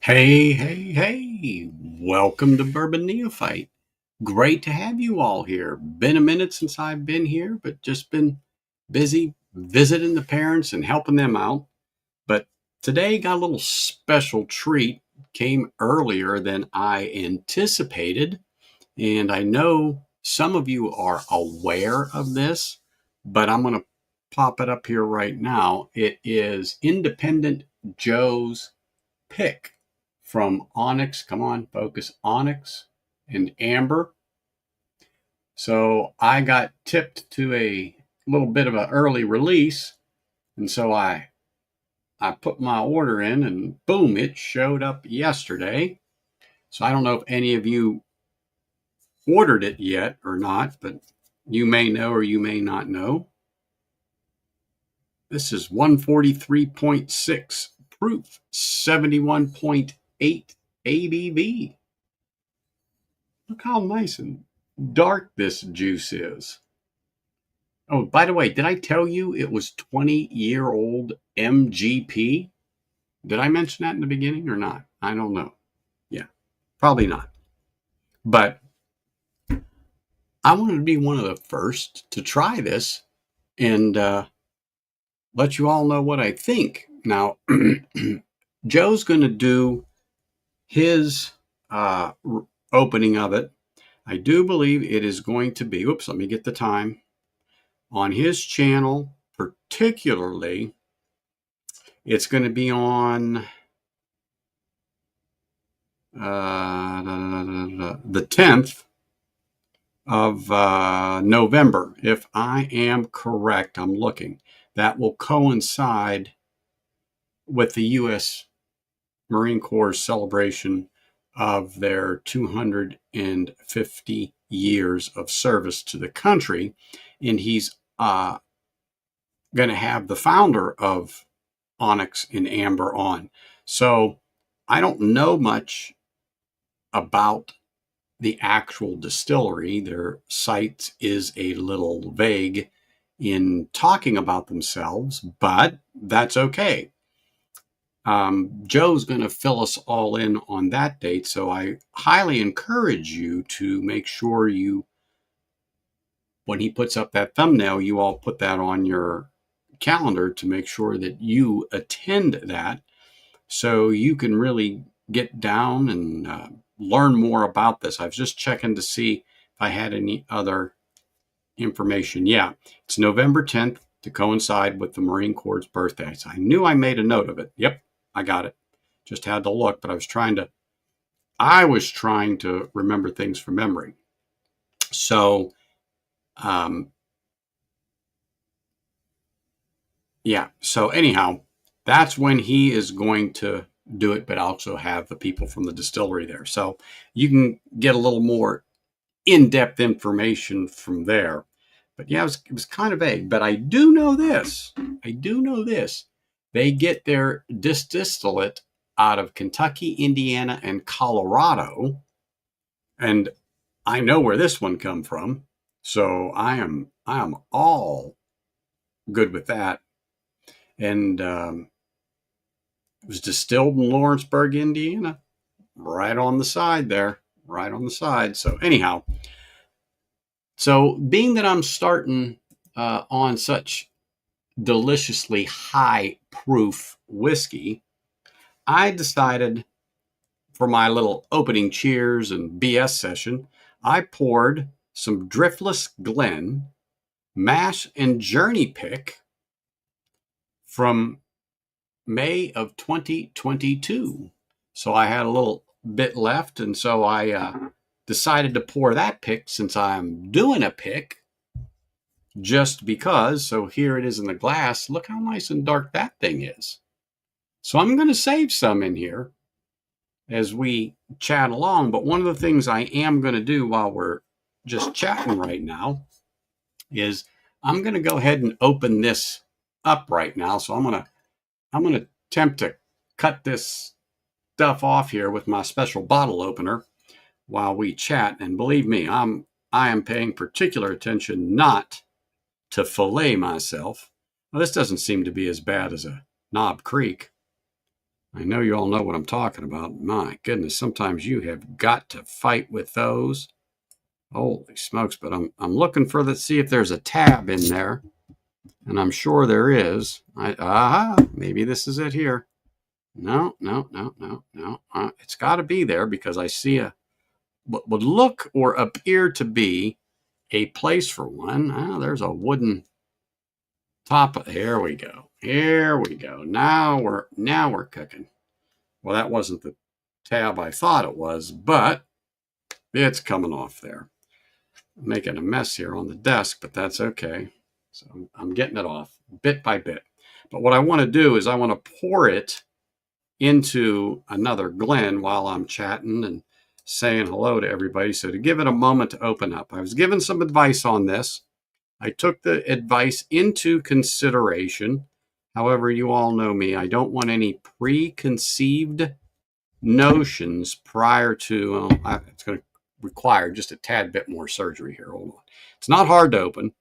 Hey, hey, hey, welcome to Bourbon Neophyte. Great to have you all here. Been a minute since I've been here, but just been busy visiting the parents and helping them out. But today got a little special treat. Came earlier than I anticipated. And I know some of you are aware of this, but I'm going to pop it up here right now. It is Independent Joe's pick from Onyx. Come on, focus. Onyx and Amber. So I got tipped to a little bit of an early release, and so I put my order in, and boom, it showed up yesterday. So I don't know if any of you ordered it yet or not, but you may know or you may not know. This is 143.6 proof, 71.8 ABV. Look how nice and dark this juice is. Oh, by the way, did I tell you it was 20-year-old MGP? Did I mention that in the beginning or not? I don't know. Yeah, probably not. But I wanted to be one of the first to try this and let you all know what I think. Now, Joe's going to do his opening of it. I do believe it is going to be, oops, let me get the time. On his channel, particularly, it's going to be on the 10th of November, if I am correct. I'm looking. That will coincide with the U.S. Marine Corps celebration of their 250 years of service to the country. And he's going to have the founder of Onyx and Amber on. So I don't know much about the actual distillery. Their site is a little vague in talking about themselves, but that's okay. Joe's going to fill us all in on that date, so I highly encourage you to make sure when he puts up that thumbnail, you all put that on your calendar to make sure that you attend that so you can really get down and learn more about this. I was just checking to see if I had any other information. Yeah, it's November 10th to coincide with the Marine Corps' birthday. So I knew I made a note of it. Yep, I got it. Just had to look, but I was trying to remember things from memory. So, yeah. So anyhow, that's when he is going to do it, but also have the people from the distillery there. So you can get a little more in-depth information from there. But yeah, it was kind of vague. But I do know this. They get their distillate out of Kentucky, Indiana, and Colorado. And I know where this one come from. So I am all good with that. And it was distilled in Lawrenceburg, Indiana, right on the side there, right on the side. So anyhow, so being that I'm starting on such deliciously high proof whiskey, I decided for my little opening cheers and BS session, I poured some Driftless Glen Mash and Journey Pick from May of 2022. So I had a little bit left, and so I decided to pour that pick since I'm doing a pick just because. So here it is in the glass. Look how nice and dark that thing is. So I'm going to save some in here as we chat along. But one of the things I am going to do while we're just chatting right now is I'm going to go ahead and open this up right now. So I'm going to attempt to cut this stuff off here with my special bottle opener while we chat. And believe me, I am paying particular attention not to fillet myself. Well, this doesn't seem to be as bad as a Knob Creek. I know you all know what I'm talking about. My goodness, sometimes you have got to fight with those. Holy smokes, but I'm looking for see if there's a tab in there, and I'm sure there is. Maybe this is it here. No, no, no, no, no. It's got to be there because I see what would look or appear to be a place for one. There's a wooden top. Here we go. Here we go. Now we're cooking. Well, that wasn't the tab I thought it was, but it's coming off there. I'm making a mess here on the desk, but that's okay. So I'm getting it off bit by bit. But what I want to do is I want to pour it into another Glen while I'm chatting and saying hello to everybody. So to give it a moment to open up, I was given some advice on this. I took the advice into consideration. However, you all know me. I don't want any preconceived notions prior to, it's going to require just a tad bit more surgery here. Hold on. It's not hard to open.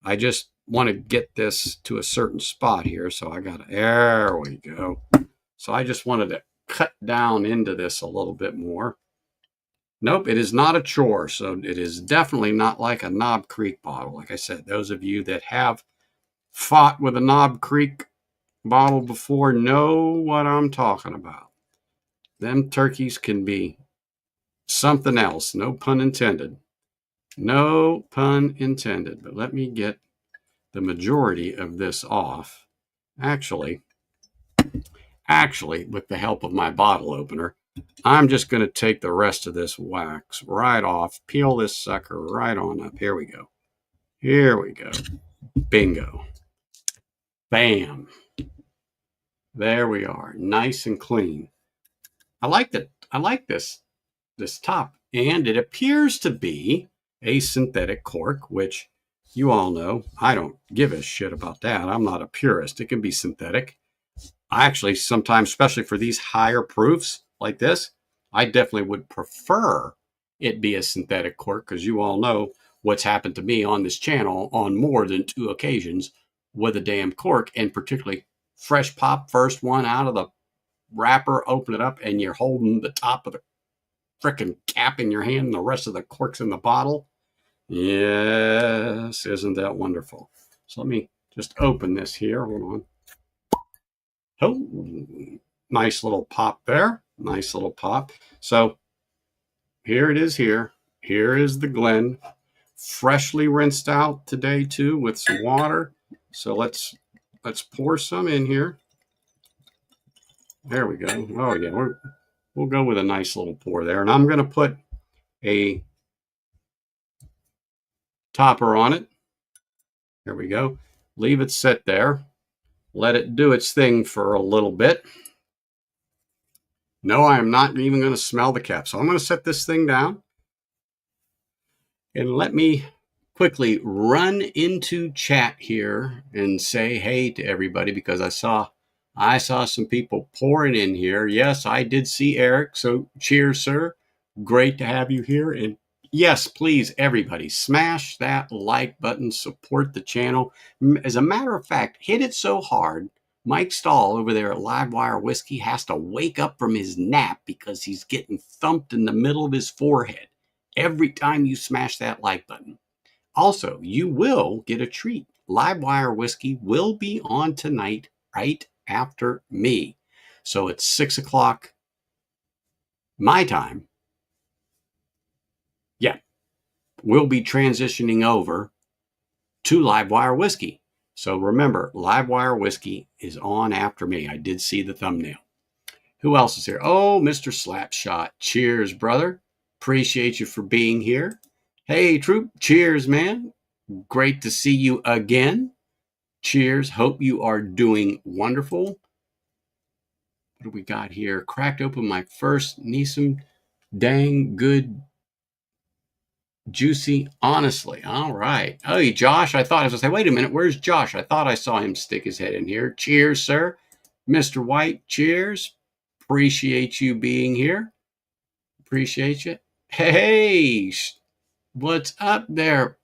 I just want to get this to a certain spot here. So there we go. So I just wanted to cut down into this a little bit more. Nope, it is not a chore. So it is definitely not like a Knob Creek bottle. Like I said, those of you that have fought with a Knob Creek bottle before know what I'm talking about. Them turkeys can be something else. No pun intended. No pun intended. But let me get the majority of this off. Actually, with the help of my bottle opener, I'm just going to take the rest of this wax right off, peel this sucker right on up. Here we go. Here we go. Bingo. Bam. There we are. Nice and clean. I like this top, and it appears to be a synthetic cork, which you all know I don't give a shit about that. I'm not a purist. It can be synthetic. I actually sometimes, especially for these higher proofs like this, I definitely would prefer it be a synthetic cork because you all know what's happened to me on this channel on more than 2 occasions with a damn cork, and particularly fresh pop, first one out of the wrapper, open it up, and you're holding the top of the frickin' cap in your hand and the rest of the cork's in the bottle. Yes, isn't that wonderful? So let me just open this here. Hold on. Oh, nice little pop there. Nice little pop. So here it is here. Here is the Glen. Freshly rinsed out today too with some water. So let's pour some in here. There we go. Oh yeah, we'll go with a nice little pour there. And I'm going to put a topper on it. There we go. Leave it sit there. Let it do its thing for a little bit. No, I am not even going to smell the cap. So I'm going to set this thing down. And let me quickly run into chat here and say hey to everybody because I saw some people pouring in here. Yes, I did see Eric. So cheers, sir. Great to have you here. And yes, please, everybody, smash that like button. Support the channel. As a matter of fact, hit it so hard, Mike Stahl over there at Livewire Whiskey has to wake up from his nap because he's getting thumped in the middle of his forehead every time you smash that like button. Also, you will get a treat. Livewire Whiskey will be on tonight right after me. So it's 6 o'clock my time. Yeah, we'll be transitioning over to Livewire Whiskey. So remember, Livewire Whiskey is on after me. I did see the thumbnail. Who else is here? Oh, Mr. Slapshot. Cheers, brother. Appreciate you for being here. Hey, Troop. Cheers, man. Great to see you again. Cheers. Hope you are doing wonderful. What do we got here? Cracked open my first Nissan. Dang good, juicy, honestly. All right. Hey, Josh. I thought I was going to say, wait a minute. Where's Josh? I thought I saw him stick his head in here. Cheers, sir. Mr. White, cheers. Appreciate you being here. Appreciate you. Hey, what's up there,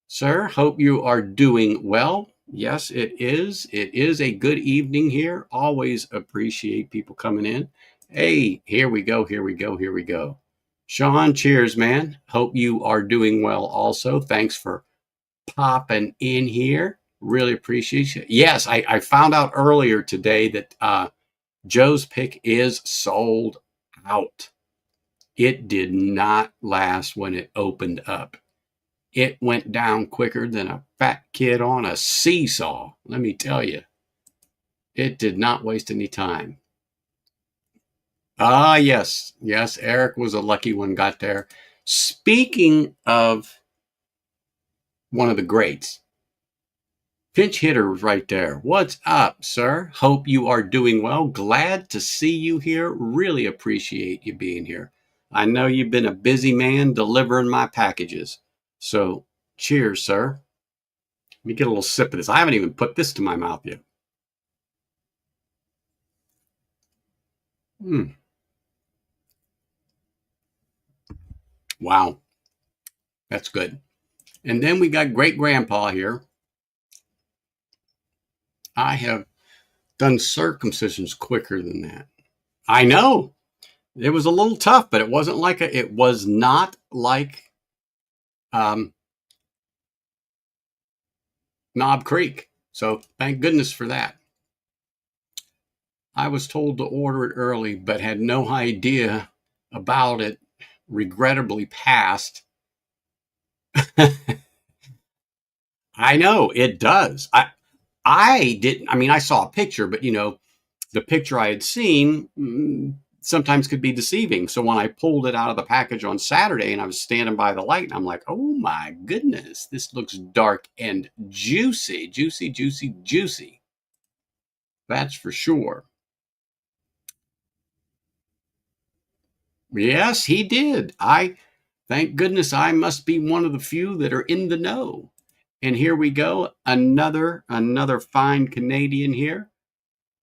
sir? Hope you are doing well. Yes, it is. It is a good evening here. Always appreciate people coming in. Hey, here we go. Here we go. Here we go. Sean, cheers, man. Hope you are doing well also. Thanks for popping in here. Really appreciate you. Yes, I found out earlier today that Joe's pick is sold out. It did not last when it opened up. It went down quicker than a fat kid on a seesaw. Let me tell you, it did not waste any time. Ah, yes. Yes, Eric was a lucky one, got there. Speaking of one of the greats, pinch hitter right there. What's up, sir? Hope you are doing well. Glad to see you here. Really appreciate you being here. I know you've been a busy man delivering my packages. So, cheers, sir. Let me get a little sip of this. I haven't even put this to my mouth yet. Mm. Wow, that's good. And then we got great grandpa here. I have done circumcisions quicker than that. I know it was a little tough, but it wasn't like it was not like um, Knob Creek. So thank goodness for that. I was told to order it early, but had no idea about it. Regrettably passed. I know it does. I didn't. I mean, I saw a picture, but the picture I had seen sometimes could be deceiving. So when I pulled it out of the package on Saturday and I was standing by the light, I'm like, oh my goodness, this looks dark and juicy, juicy, juicy, juicy. That's for sure. Yes, he did. Thank goodness I must be one of the few that are in the know. And here we go, another fine Canadian here.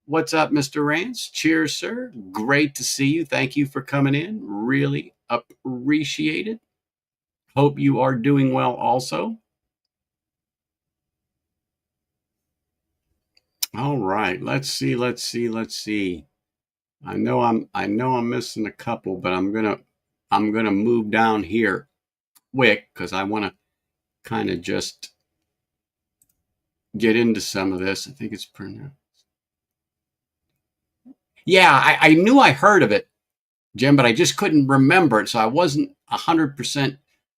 What's up, Mr. Rance? Cheers, sir. Great to see you. Thank you for coming in. Really appreciate it. Hope you are doing well also. All right. Let's see. I know I'm missing a couple, but I'm gonna move down here quick because I want to kind of just get into some of this. I think it's pronounced. Yeah, I knew I heard of it, Jim, but I just couldn't remember it, so I wasn't 100%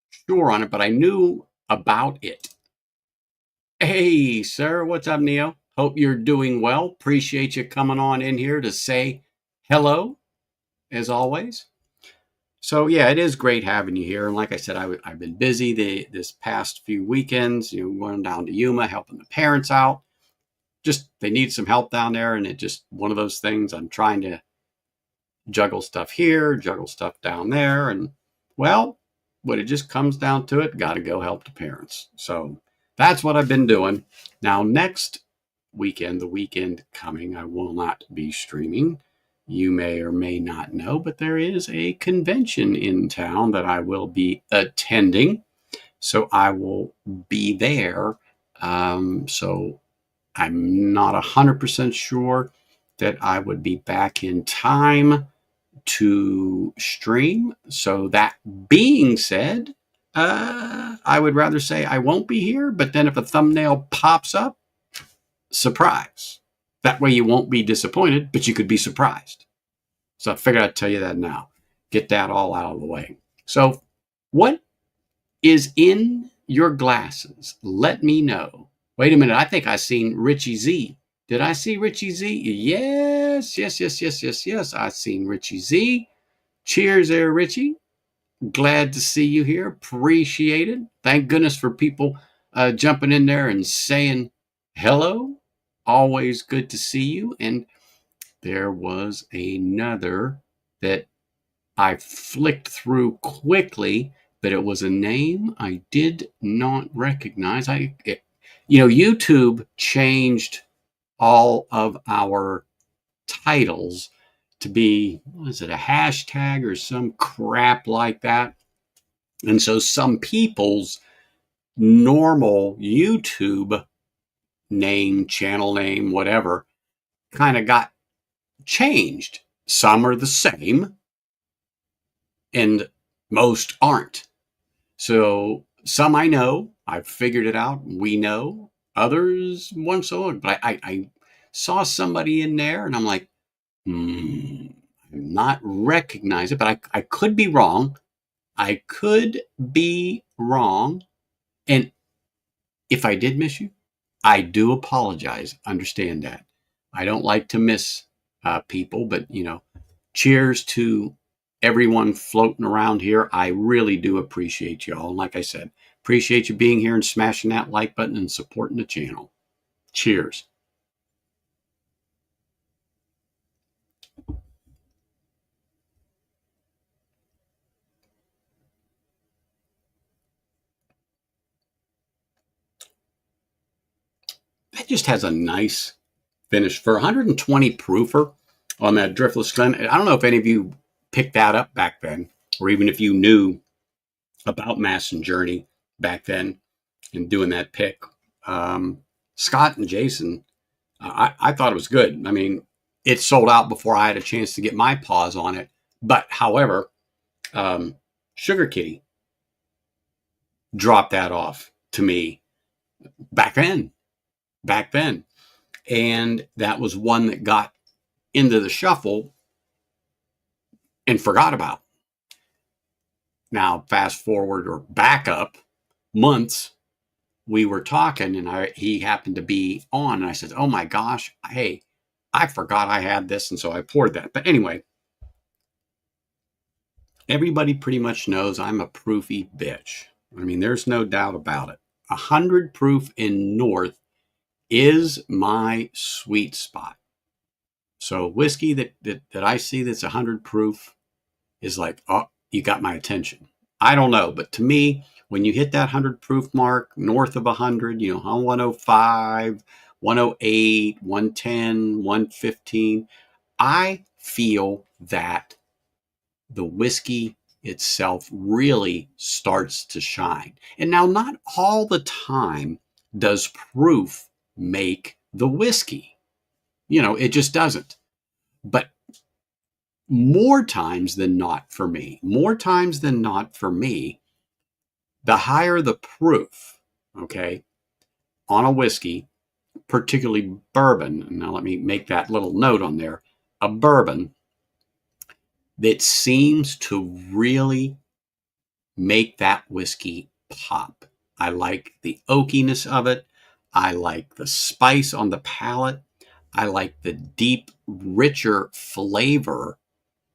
sure on it, but I knew about it. Hey, sir, what's up, Neo? Hope you're doing well. Appreciate you coming on in here to say hello, as always. So, yeah, it is great having you here. And like I said, I've been busy this past few weekends, going down to Yuma, helping the parents out. Just they need some help down there, and it just one of those things. I'm trying to juggle stuff here, juggle stuff down there, and well, when it just comes down to it, got to go help the parents. So that's what I've been doing. Now, next weekend, the weekend coming, I will not be streaming. You may or may not know, but there is a convention in town that I will be attending. So I will be there. So I'm not 100% sure that I would be back in time to stream. So that being said, I would rather say I won't be here, but then if a thumbnail pops up, surprise. That way you won't be disappointed, but you could be surprised. So I figured I'd tell you that now. Get that all out of the way. So what is in your glasses? Let me know. Wait a minute. I think I seen Richie Z. Did I see Richie Z? Yes, yes, yes, yes, yes, yes. I seen Richie Z. Cheers there, Richie. Glad to see you here. Appreciate it. Thank goodness for people jumping in there and saying hello. Always good to see you. And there was another that I flicked through quickly, but it was a name I did not recognize. YouTube changed all of our titles to be, what is it, a hashtag or some crap like that. And so some people's normal YouTube name, channel name, whatever, kind of got changed. Some are the same and most aren't. So some I know, I've figured it out. We know. Others weren't so. But I saw somebody in there, and I'm like, I'm not recognize it, but I could be wrong. I could be wrong. And if I did miss you, I do apologize. Understand that. I don't like to miss people, but cheers to everyone floating around here. I really do appreciate you all. And like I said, appreciate you being here and smashing that like button and supporting the channel. Cheers. That just has a nice finish for 120 proofer on that driftless Glen. I don't know if any of you picked that up back then, or even if you knew about Mass and Journey back then and doing that pick. Scott and Jason, I thought it was good. I mean, it sold out before I had a chance to get my paws on it. But however, Sugar Kitty dropped that off to me back then. And that was one that got into the shuffle and forgot about. Now, fast forward or back up months, we were talking and he happened to be on, and I said, oh my gosh, hey, I forgot I had this. And so I poured that. But anyway, everybody pretty much knows I'm a proofy bitch. I mean, there's no doubt about it. 100 proof in North is my sweet spot. So whiskey that I see that's 100 proof is like, oh, you got my attention. I don't know, but to me, when you hit that 100 proof mark, north of 100, 105, 108, 110, 115, I feel that the whiskey itself really starts to shine. And now, not all the time does proof make the whiskey. It just doesn't. But more times than not for me, the higher the proof, okay, on a whiskey, particularly bourbon. Now, let me make that little note on there. A bourbon that seems to really make that whiskey pop. I like the oakiness of it. I like the spice on the palate. I like the deep, richer flavor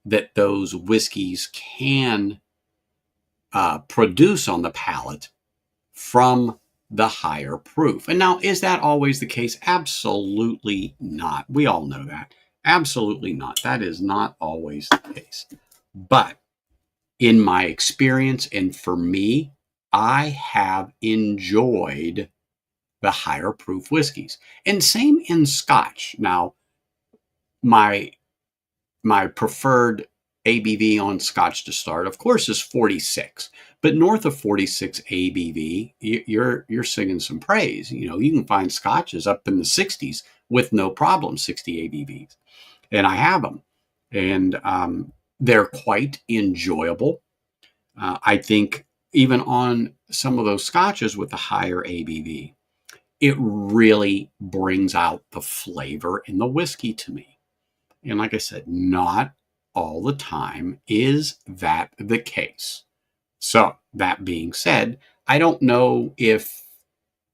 that those whiskeys can produce on the palate from the higher proof. And now, is that always the case? Absolutely not. We all know that. Absolutely not. That is not always the case. But in my experience, and for me, I have enjoyed the higher proof whiskeys. And same in Scotch. Now, my preferred ABV on Scotch to start, of course, is 46. But north of 46 ABV, you're singing some praise. You can find Scotches up in the 60s with no problem, 60 ABVs. And I have them. And they're quite enjoyable. I think even on some of those Scotches with the higher ABV, it really brings out the flavor in the whiskey to me. And like I said, not all the time is that the case. So that being said, I don't know if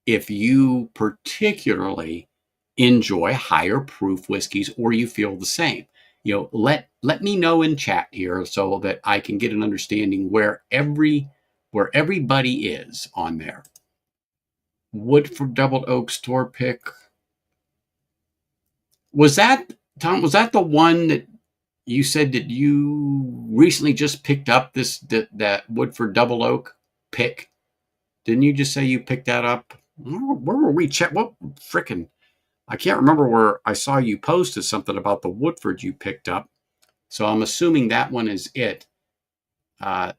you particularly enjoy higher proof whiskeys or you feel the same. Let me know in chat here so that I can get an understanding where everybody is on there. Woodford Double Oak store pick. Was that, Tom, was that the one that you said that you recently just picked up that Woodford Double Oak pick? Didn't you just say you picked that up? Where were we? What frickin'? I can't remember where I saw you posted something about the Woodford you picked up. So I'm assuming that one is it that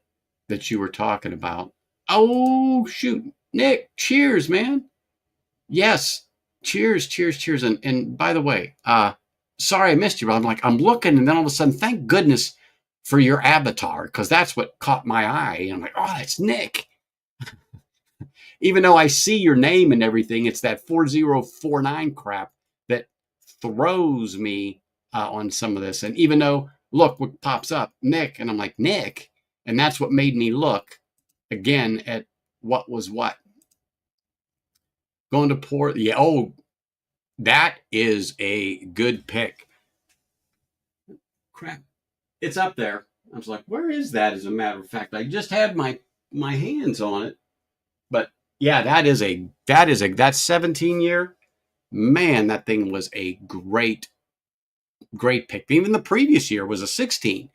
you were talking about. Oh, shoot. Nick, cheers, man. Yes. cheers, cheers, cheers. And by the way, sorry I missed you, but I'm looking, and then all of a sudden, thank goodness for your avatar, because that's what caught my eye. And I'm like, oh, that's Nick. Even though I see your name and everything, it's that 4049 crap that throws me on some of this. And even though, look what pops up, Nick, and I'm like, Nick. And that's what made me look again at what was what. Going to port. Yeah. Oh, that is a good pick. Crap. It's up there. I was like, where is that? As a matter of fact, I just had my hands on it. But yeah, that's 17 year. Man, that thing was a great pick. Even the previous year was a 16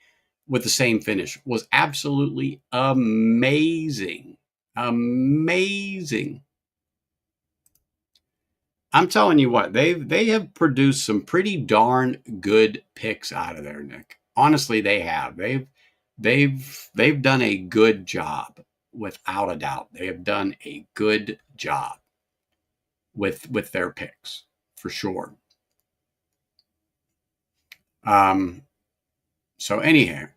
with the same finish. Was absolutely amazing. Amazing. I'm telling you what, they have produced some pretty darn good picks out of there, Nick. Honestly, they have. They've done a good job, without a doubt. They have done a good job with their picks, for sure. So anyhow,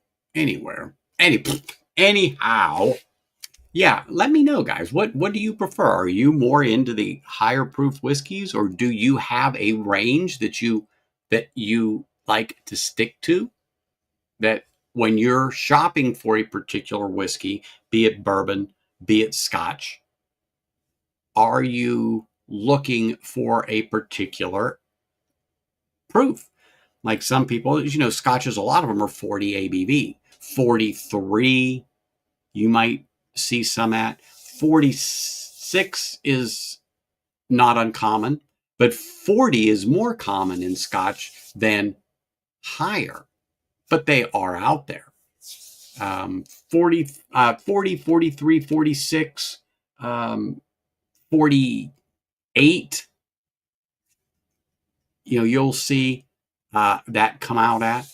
yeah, let me know, guys. What do you prefer? Are you more into the higher proof whiskeys, or do you have a range that you like to stick to? That when you're shopping for a particular whiskey, be it bourbon, be it Scotch, are you looking for a particular proof? Like some people, Scotches, a lot of them are 40 ABV, 43. You might see some at 46 is not uncommon, but 40 is more common in Scotch than higher, but they are out there. 40, 43, 46, 48, you'll see that come out at.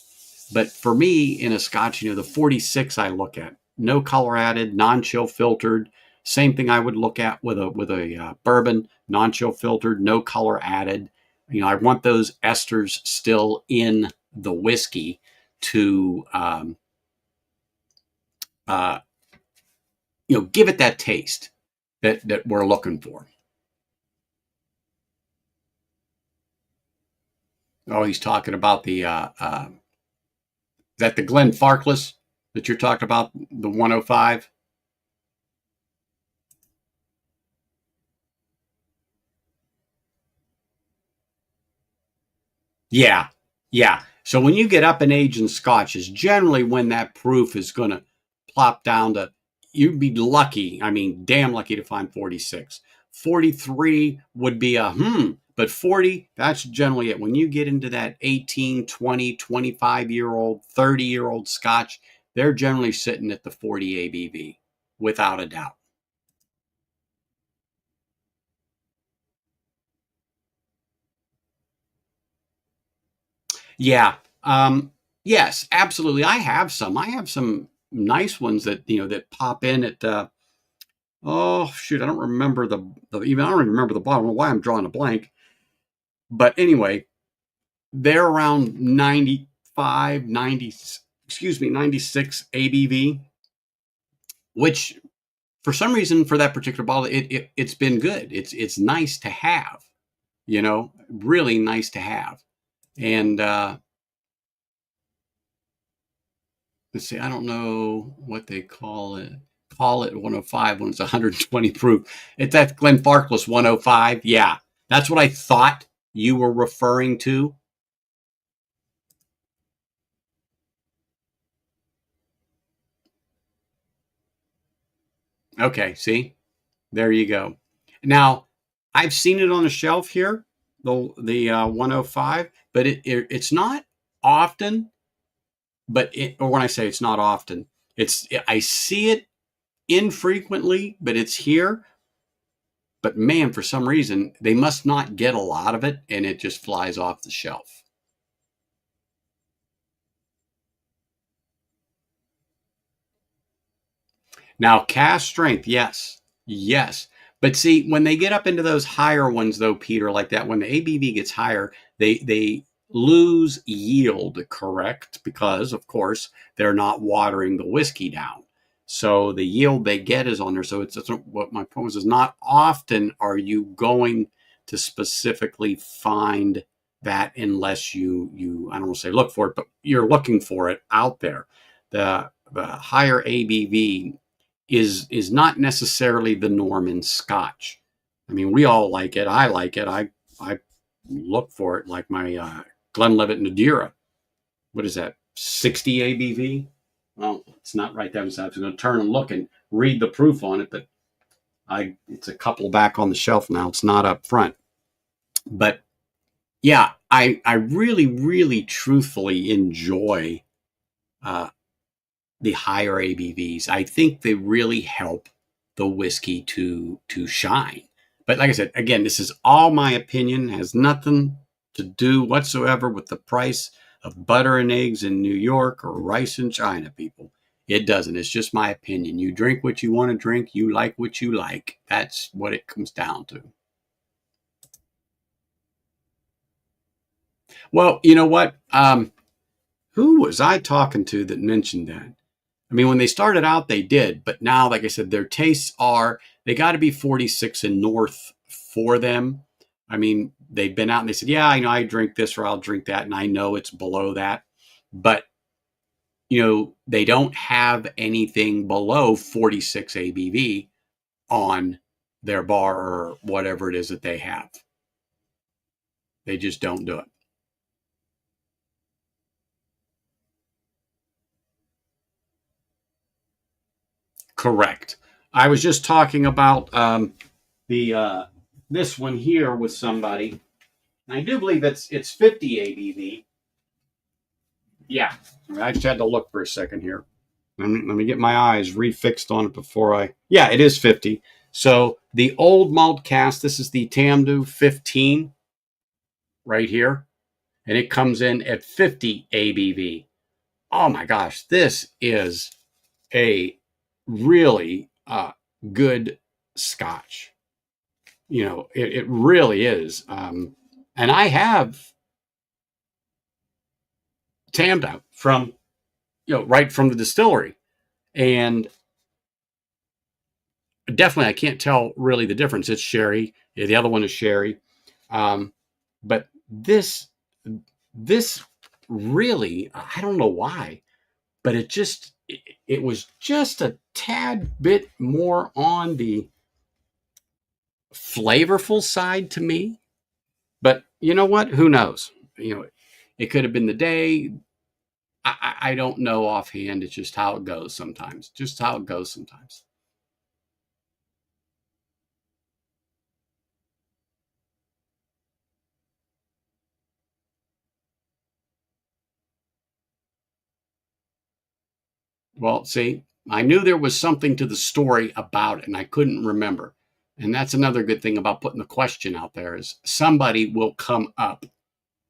But for me, in a Scotch, the 46 I look at, no color added, non-chill filtered. Same thing I would look at with a bourbon, non-chill filtered, no color added. I want those esters still in the whiskey to give it that taste that we're looking for. Oh, he's talking about the is that the Glen Farkless that you're talking about, the 105? Yeah, yeah. So when you get up in age in Scotch is generally when that proof is going to plop down to, you'd be lucky, I mean, damn lucky to find 46. 43 would be but 40, that's generally it. When you get into that 18, 20, 25-year-old, 30-year-old Scotch, they're generally sitting at the 40 ABV, without a doubt. Yeah. Yes, absolutely. I have some. I have some nice ones that pop in at. Oh shoot, I don't remember even. I don't even remember the bottom. I don't know why I'm drawing a blank. But anyway, they're around 95, 90. Excuse me, 96 ABV, which for some reason for that particular bottle, it's been good. It's nice to have. Really nice to have. And let's see, I don't know what they call it. Call it 105 when it's 120 proof. It's that Glenfarclas 105. Yeah, that's what I thought you were referring to. Okay, see, there you go. Now, I've seen it on the shelf here, the 105, but it's not often. Or when I say it's not often, I see it infrequently, but it's here. But man, for some reason, they must not get a lot of it, and it just flies off the shelf. Now, cast strength, yes, yes. But see, when they get up into those higher ones, though, Peter, like that, when the ABV gets higher, they lose yield, correct? Because, of course, they're not watering the whiskey down. So the yield they get is on there. So it's what my point was, is not often are you going to specifically find that unless you I don't want to say look for it, but you're looking for it out there. The higher ABV is not necessarily the norm in Scotch. I mean, we all like it. I like it. I look for it, like my Glenlivet Nadira. What is that? 60 ABV? Well, it's not right there. I was going to turn and look and read the proof on it, but it's a couple back on the shelf now. It's not up front. But yeah, I really, really truthfully enjoy the higher ABVs. I think they really help the whiskey to shine. But like I said, again, this is all my opinion, has nothing to do whatsoever with the price of butter and eggs in New York or rice in China, people. It doesn't. It's just my opinion. You drink what you want to drink. You like what you like. That's what it comes down to. Well, you know what? Who was I talking to that mentioned that? I mean, when they started out, they did. But now, like I said, their tastes they got to be 46 and north for them. I mean, they've been out and they said, yeah, I drink this or I'll drink that. And I know it's below that. But, they don't have anything below 46 ABV on their bar or whatever it is that they have. They just don't do it. Correct. I was just talking about the this one here with somebody. And I do believe it's 50 ABV. Yeah, I just had to look for a second here. Let me get my eyes refixed on it before yeah, it is 50. So the old malt cask, this is the Tamdu 15 right here. And it comes in at 50 ABV. Oh my gosh, this is a really good Scotch. It really is. And I have tammed out from, right from the distillery. And definitely, I can't tell really the difference. It's sherry. The other one is sherry. But this really, I don't know why, but it was just a tad bit more on the flavorful side to me. But you know what? Who knows? It could have been the day. I don't know offhand. It's just how it goes sometimes. Just how it goes sometimes. Well, see, I knew there was something to the story about it, and I couldn't remember. And that's another good thing about putting the question out there, is somebody will come up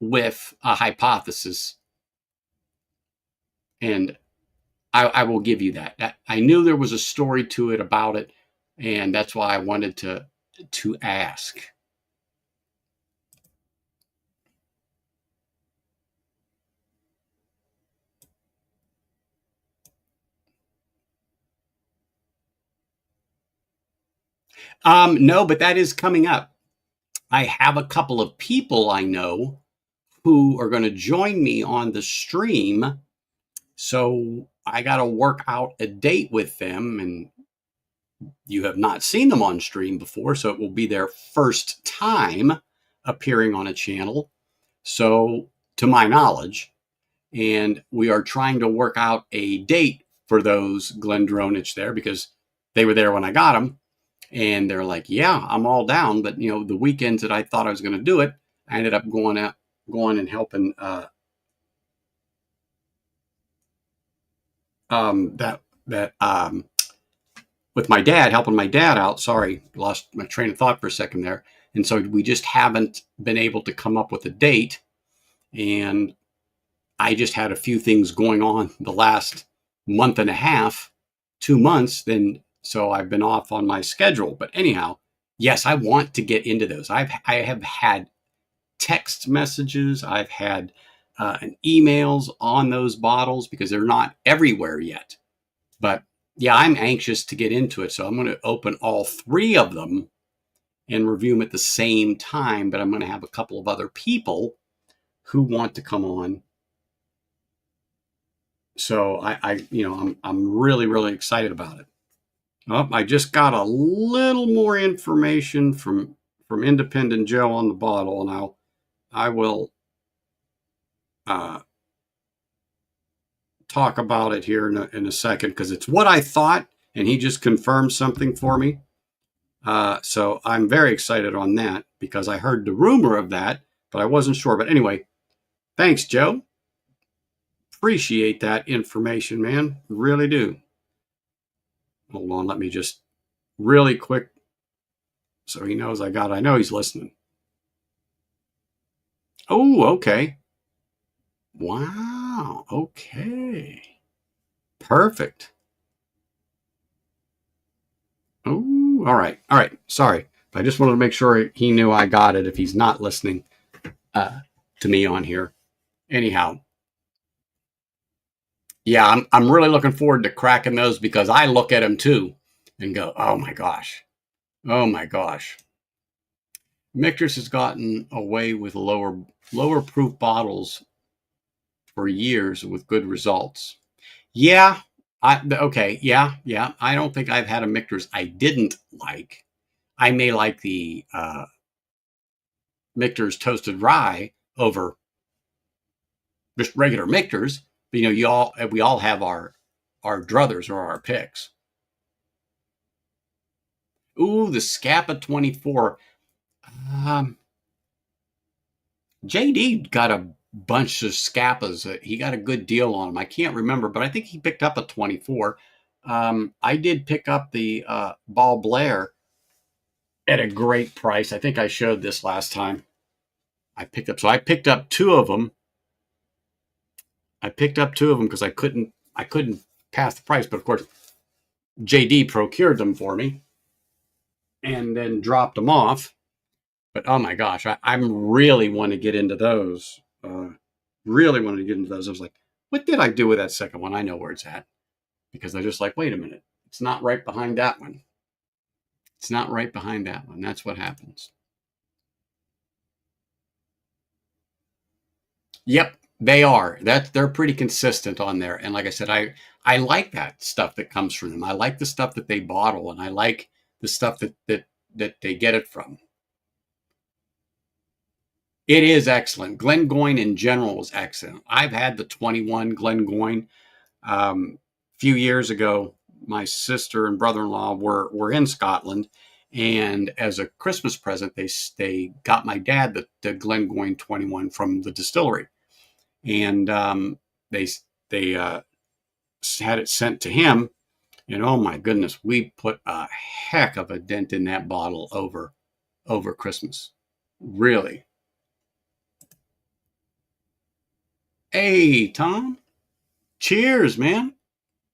with a hypothesis, and I will give you that. I knew there was a story to it about it, and that's why I wanted to ask. No, but that is coming up. I have a couple of people I know who are going to join me on the stream. So I got to work out a date with them, and you have not seen them on stream before, so it will be their first time appearing on a channel. So, to my knowledge, and we are trying to work out a date for those Glendronich there, because they were there when I got them, and they're like, yeah, I'm all down. But the weekends that I thought I was going to do it, I ended up going and helping with my dad, helping my dad out. Sorry, lost my train of thought for a second there. And so we just haven't been able to come up with a date. And I just had a few things going on the last month and a half, 2 months. So I've been off on my schedule. But anyhow, yes, I want to get into those. I have had text messages, I've had emails on those bottles because they're not everywhere yet. But yeah, I'm anxious to get into it. So I'm going to open all three of them and review them at the same time. But I'm going to have a couple of other people who want to come on. So I'm really, really excited about it. Oh, I just got a little more information from Independent Joe on the bottle, and I will uh, talk about it here in a second because it's what I thought, and he just confirmed something for me. So I'm very excited on that because I heard the rumor of that, but I wasn't sure. But anyway, thanks, Joe. Appreciate that information, man. Really do. Hold on, let me just really quick so he knows I got it. I know he's listening. Oh, okay. Wow. Okay. Perfect. Oh, all right. All right. Sorry. I just wanted to make sure he knew I got it if he's not listening to me on here. Anyhow, yeah, I'm really looking forward to cracking those because I look at them too and go, oh my gosh. Oh my gosh. Michter's has gotten away with lower proof bottles for years with good results. Yeah, okay, yeah. I don't think I've had a Michter's I didn't like. I may like the Michter's toasted rye over just regular Michter's. But, we all have our druthers or our picks. Ooh, the Scapa 24. Um, JD got a bunch of Scappas. He got a good deal on them. I can't remember, but I think he picked up a 24. I did pick up the Ball Blair at a great price. I think I showed this last time. I picked up two of them. I picked up two of them because I couldn't pass the price, but of course JD procured them for me and then dropped them off. But oh my gosh, I'm really want to get into those. Really wanted to get into those. I was like, what did I do with that second one? I know where it's at because I just like, wait a minute, it's not right behind that one. It's not right behind that one. That's what happens. Yep, they are. They're pretty consistent on there. And like I said, I like that stuff that comes from them. I like the stuff that they bottle, and I like the stuff that they get it from. It is excellent. Glengoyne in general is excellent. I've had the 21 Glengoyne. A few years ago, my sister and brother-in-law were in Scotland, and as a Christmas present, they got my dad the Glengoyne 21 from the distillery, and they had it sent to him. And oh my goodness, we put a heck of a dent in that bottle over Christmas. Really. Hey, Tom. Cheers, man.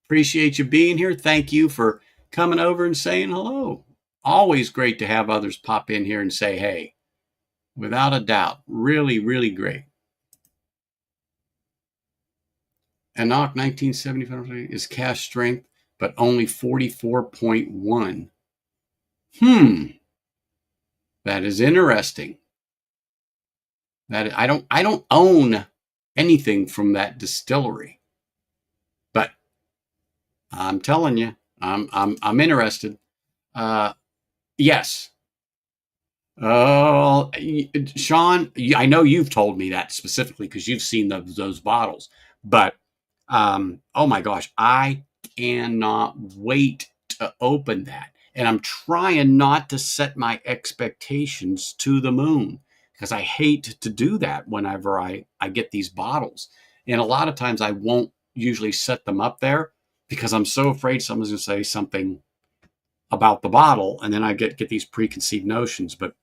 Appreciate you being here. Thank you for coming over and saying hello. Always great to have others pop in here and say hey. Without a doubt. Really, really great. Enoch 1975 is cash strength, but only 44.1. That is interesting. That I don't own anything from that distillery, but I'm telling you, I'm interested. Yes. Oh, Sean, I know you've told me that specifically because you've seen those bottles. But oh my gosh, I cannot wait to open that. And I'm trying not to set my expectations to the moon because I hate to do that whenever I get these bottles. And a lot of times I won't usually set them up there because I'm so afraid someone's going to say something about the bottle, and then I get these preconceived notions. But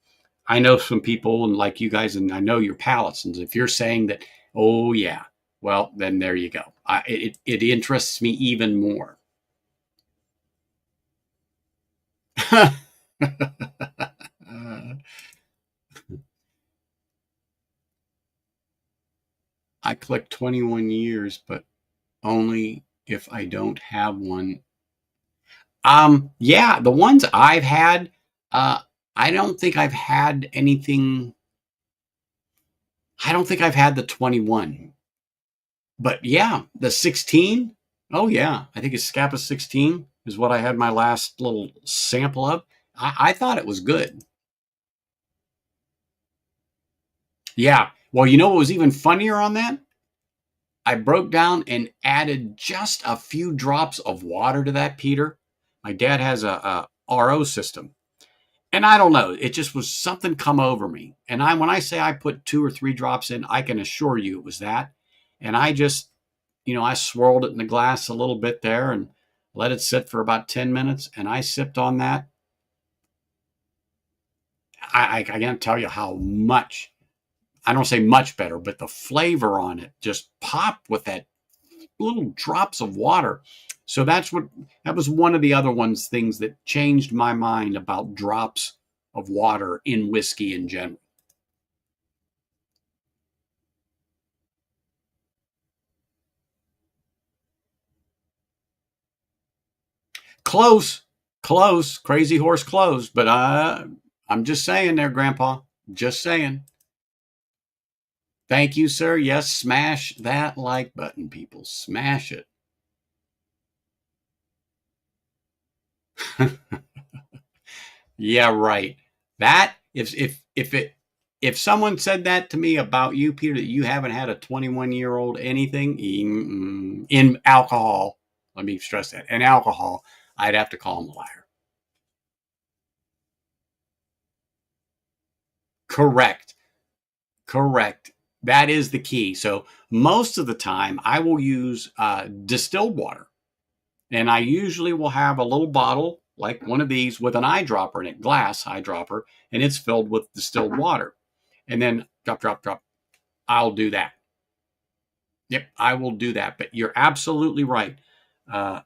I know some people, and like you guys, and I know your palates. And if you're saying that, oh yeah, well then there you go. It interests me even more. I click 21 years, but only if I don't have one. Yeah, the ones I've had, uh, I don't think I've had anything. I don't think I've had the 21, but yeah, the 16. Oh yeah, I think it's Scappa 16 is what I had my last little sample of. I thought it was good. Yeah. Well, you know what was even funnier on that? I broke down and added just a few drops of water to that, Peter. My dad has a RO system. And I don't know, it just was something come over me. And when I say I put 2 or 3 drops in, I can assure you it was that. And I just, I swirled it in the glass a little bit there and let it sit for about 10 minutes. And I sipped on that. I can't tell you how much, I don't say much better, but the flavor on it just popped with that little drops of water. So that was one of the other things that changed my mind about drops of water in whiskey in general. Close, close, crazy horse close, but I'm just saying there, Grandpa. Just saying. Thank you, sir. Yes, smash that like button, people. Smash it. Yeah, right. That if someone said that to me about you, Peter, that you haven't had a 21-year-old anything in alcohol, let me stress that, in alcohol, I'd have to call him a liar. Correct. Correct. That is the key. So most of the time, I will use distilled water, and I usually will have a little bottle like one of these with an eyedropper in it, glass eyedropper, and it's filled with distilled water. And then drop, drop, drop. I'll do that. Yep, I will do that. But you're absolutely right. Uh,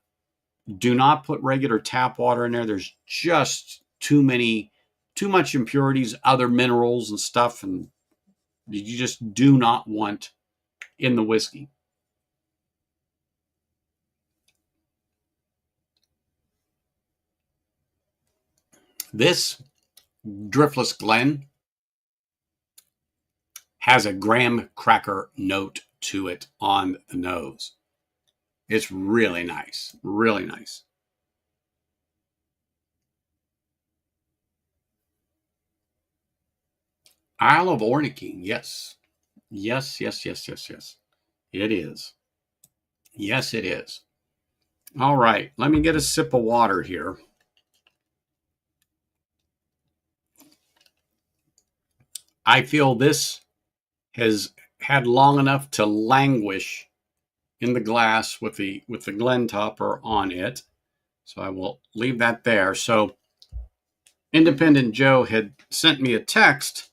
do not put regular tap water in there. There's just too much impurities, other minerals and stuff, and you just do not want in the whiskey. This Driftless Glen has a graham cracker note to it on the nose. It's really nice, really nice. Isle of Orniking, yes. Yes, yes, yes, yes, yes. It is. Yes, it is. All right, let me get a sip of water here. I feel this has had long enough to languish in the glass with the Glen topper on it. So I will leave that there. So Independent Joe had sent me a text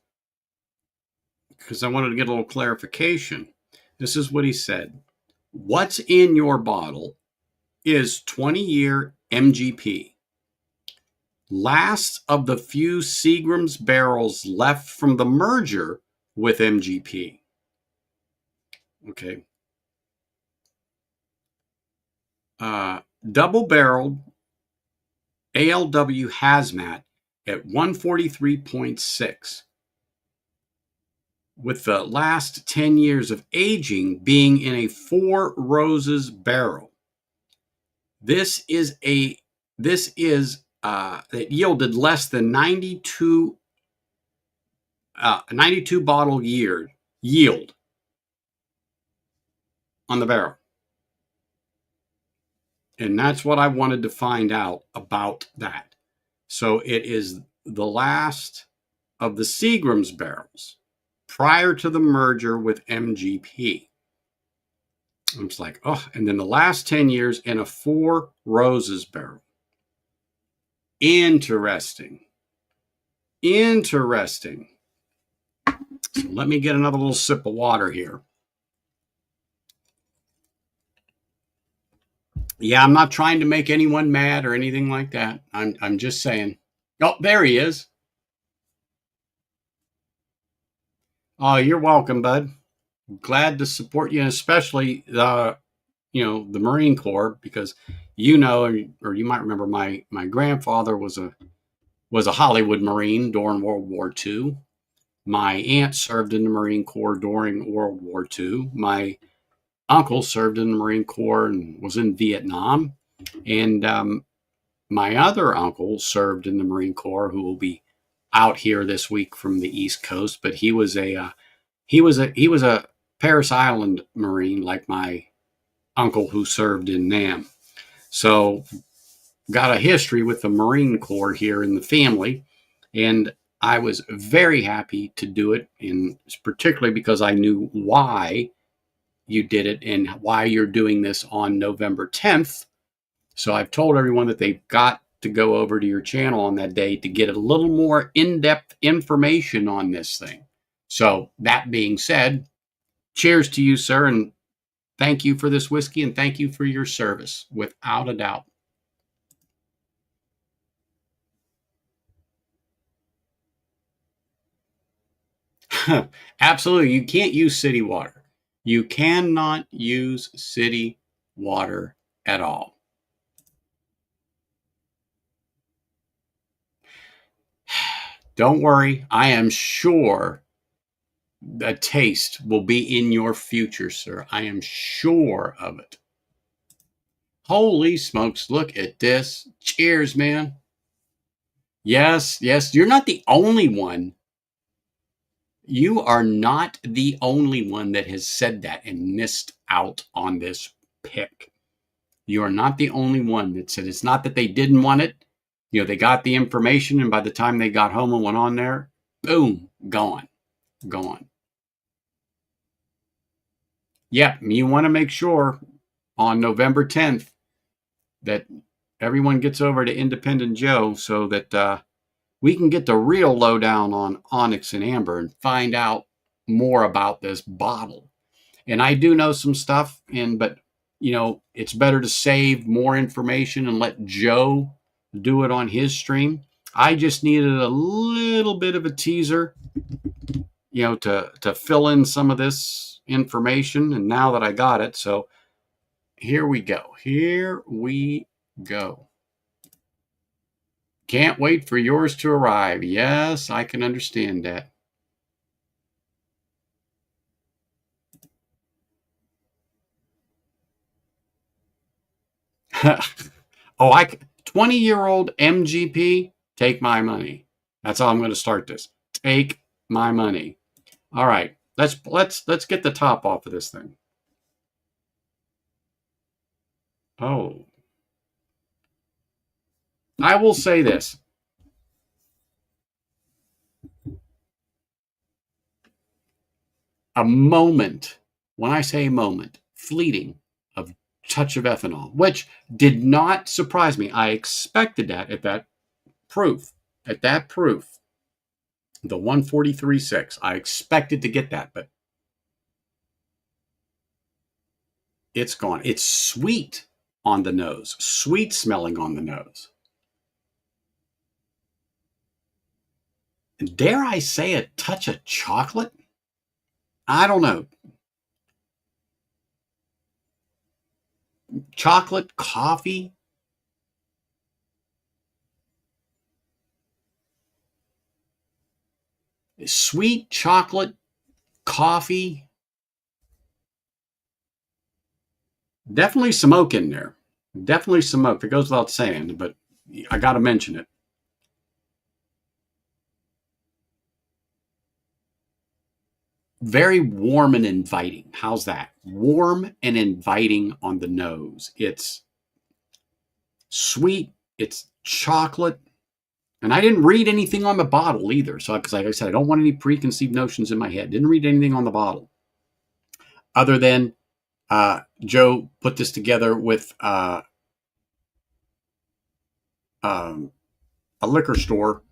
because I wanted to get a little clarification. This is what he said. What's in your bottle is 20-year MGP. Last of the few Seagram's barrels left from the merger with MGP. Okay. Double-barreled ALW HAZMAT at 143.6, with the last 10 years of aging being in a Four Roses barrel. This is it yielded less than 92 bottle yield on the barrel. And that's what I wanted to find out about that. So it is the last of the Seagram's barrels prior to the merger with MGP. I'm just like, oh, and then the last 10 years in a Four Roses barrel. Interesting. Interesting. So let me get another little sip of water here. Yeah, I'm not trying to make anyone mad or anything like that. I'm just saying. Oh, there he is. Oh, you're welcome, bud. Glad to support you, and especially the Marine Corps, because or you might remember my grandfather was a Hollywood Marine during World War II. My aunt served in the Marine Corps during World War II. My uncle served in the Marine Corps and was in Vietnam. And my other uncle served in the Marine Corps, who will be out here this week from the East Coast. But he was a Paris Island Marine, like my uncle who served in Nam. So got a history with the Marine Corps here in the family, and I was very happy to do it, and particularly because I knew why you did it and why you're doing this on November 10th. So I've told everyone that they've got to go over to your channel on that day to get a little more in-depth information on this thing. So that being said, cheers to you, sir, and thank you for this whiskey and thank you for your service, without a doubt. Absolutely. You can't use city water. You cannot use city water at all. Don't worry. I am sure a taste will be in your future, sir. I am sure of it. Holy smokes. Look at this. Cheers, man. Yes, yes. You're not the only one. You are not the only one that has said that and missed out on this pick. You are not the only one that said it's not that they didn't want it. They got the information, and by the time they got home and went on there, boom, gone, gone. Yeah, you want to make sure on November 10th that everyone gets over to Independent Joe so that we can get the real lowdown on Onyx and Amber and find out more about this bottle. And I do know some stuff, but it's better to save more information and let Joe do it on his stream. I just needed a little bit of a teaser, to fill in some of this information. And now that I got it, so here we go. Here we go. Can't wait for yours to arrive. Yes, I can understand that. Oh, 20-year-old MGP, take my money. That's how I'm going to start this. Take my money. All right. Let's get the top off of this thing. Oh. I will say this. A moment, when I say a moment, fleeting, of touch of ethanol, which did not surprise me. I expected that at that proof. At that proof, the 143.6, I expected to get that, but it's gone. It's sweet on the nose, sweet smelling on the nose. And dare I say a touch of chocolate? I don't know. Chocolate, coffee. Sweet chocolate, coffee. Definitely some oak in there. Definitely some oak. It goes without saying, but I got to mention it. Very warm and inviting. How's that? Warm and inviting on the nose. It's sweet. It's chocolate. And I didn't read anything on the bottle either. So, because like I said, I don't want any preconceived notions in my head. Didn't read anything on the bottle other than Joe put this together with a liquor store,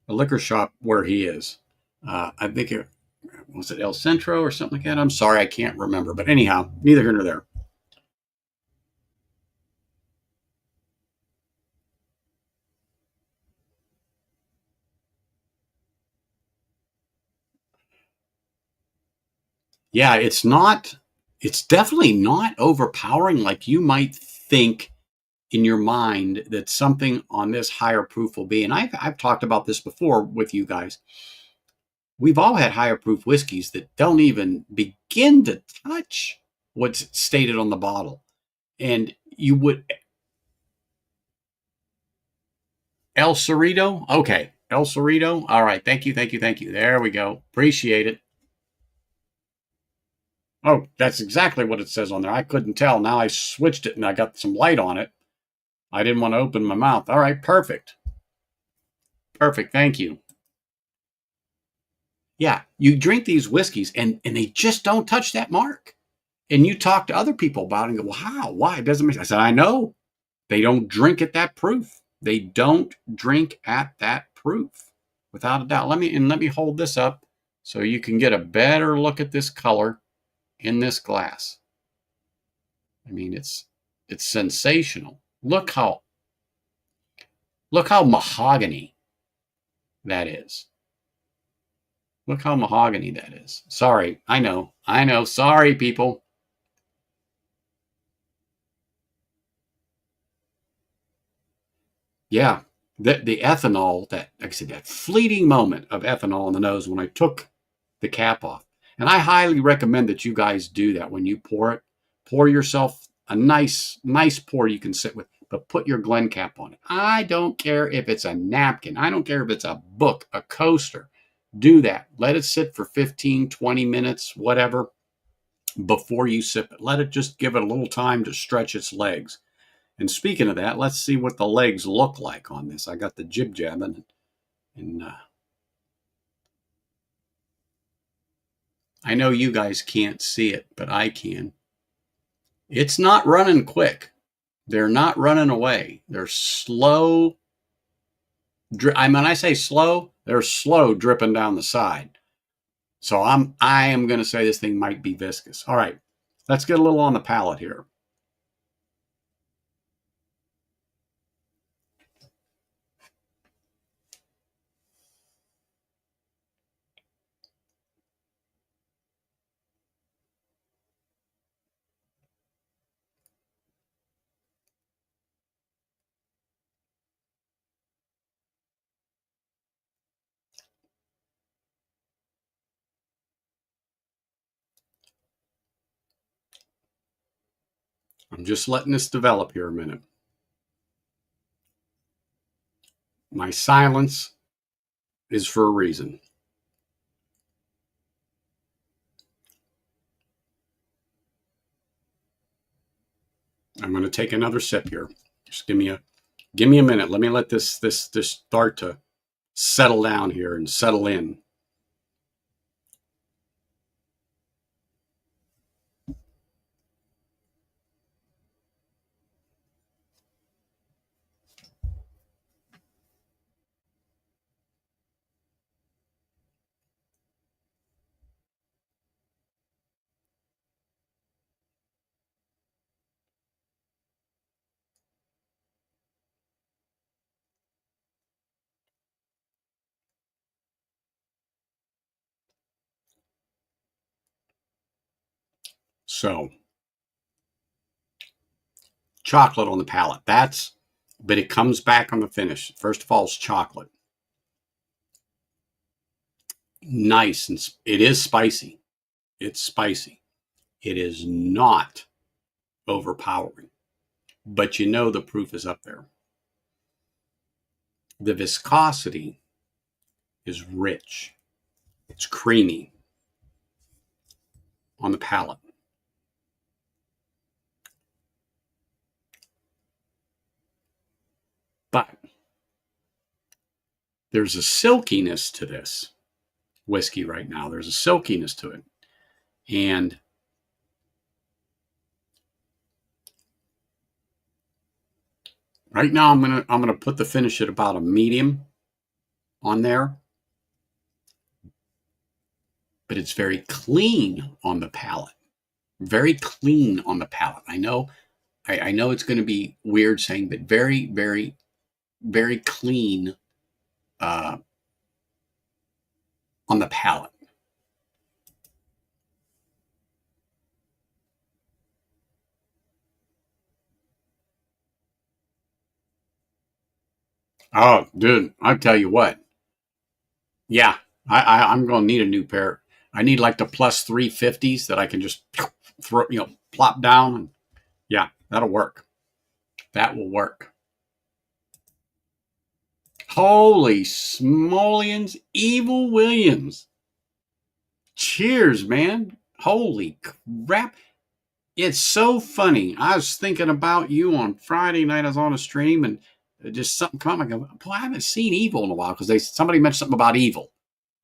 a liquor shop where he is. I think it was it El Centro or something like that. I'm sorry, I can't remember. But anyhow, neither here nor there. Yeah, it's definitely not overpowering like you might think in your mind that something on this higher proof will be. And I've talked about this before with you guys. We've all had higher proof whiskeys that don't even begin to touch what's stated on the bottle. And you would El Cerrito? Okay. El Cerrito? All right. Thank you. Thank you. Thank you. There we go. Appreciate it. Oh, that's exactly what it says on there. I couldn't tell. Now I switched it and I got some light on it. I didn't want to open my mouth. All right. Perfect. Perfect. Thank you. Yeah. You drink these whiskeys and they just don't touch that mark. And you talk to other people about it and go, well, how? Why? It doesn't make sense. I said, I know. They don't drink at that proof. They don't drink at that proof. Without a doubt. Let me hold this up so you can get a better look at this color in this glass. I mean, it's sensational. Look how mahogany that is. Look how mahogany that is. Sorry, I know. Sorry, people. Yeah, the ethanol, that, like I said, that fleeting moment of ethanol in the nose when I took the cap off. And I highly recommend that you guys do that when you pour it. Pour yourself a nice pour you can sit with, but put your Glen cap on it. I don't care if it's a napkin. I don't care if it's a book, a coaster. Do that. Let it sit for 15, 20 minutes, whatever, before you sip it. Let it just give it a little time to stretch its legs. And speaking of that, let's see what the legs look like on this. I got the jib jabbing, and I know you guys can't see it, but I can. It's not running quick. They're not running away. They're slow. I mean, I say slow, they're slow dripping down the side. So I am going to say this thing might be viscous. All right, let's get a little on the palate here. I'm just letting this develop here a minute. My silence is for a reason. I'm going to take another sip here. Just give me a minute. Let me let this start to settle down here and settle in. So, chocolate on the palate. But it comes back on the finish. First of all, it's chocolate. Nice. And it is spicy. It's spicy. It is not overpowering, but you know the proof is up there. The viscosity is rich. It's creamy on the palate. But there's a silkiness to this whiskey right now. There's a silkiness to it. And right now I'm gonna put the finish at about a medium on there. But it's very clean on the palate. Very clean on the palate. I know it's going to be weird saying, but very, very, very clean uh, on the palate. Oh, dude, I'll tell you what. Yeah, I'm going to need a new pair. I need like the plus 350s that I can just throw, plop down. And yeah, that'll work. That will work. Holy smolians, Evil Williams. Cheers, man. Holy crap. It's so funny. I was thinking about you on Friday night. I was on a stream and just something come up. I go, boy, I haven't seen Evil in a while because somebody mentioned something about Evil.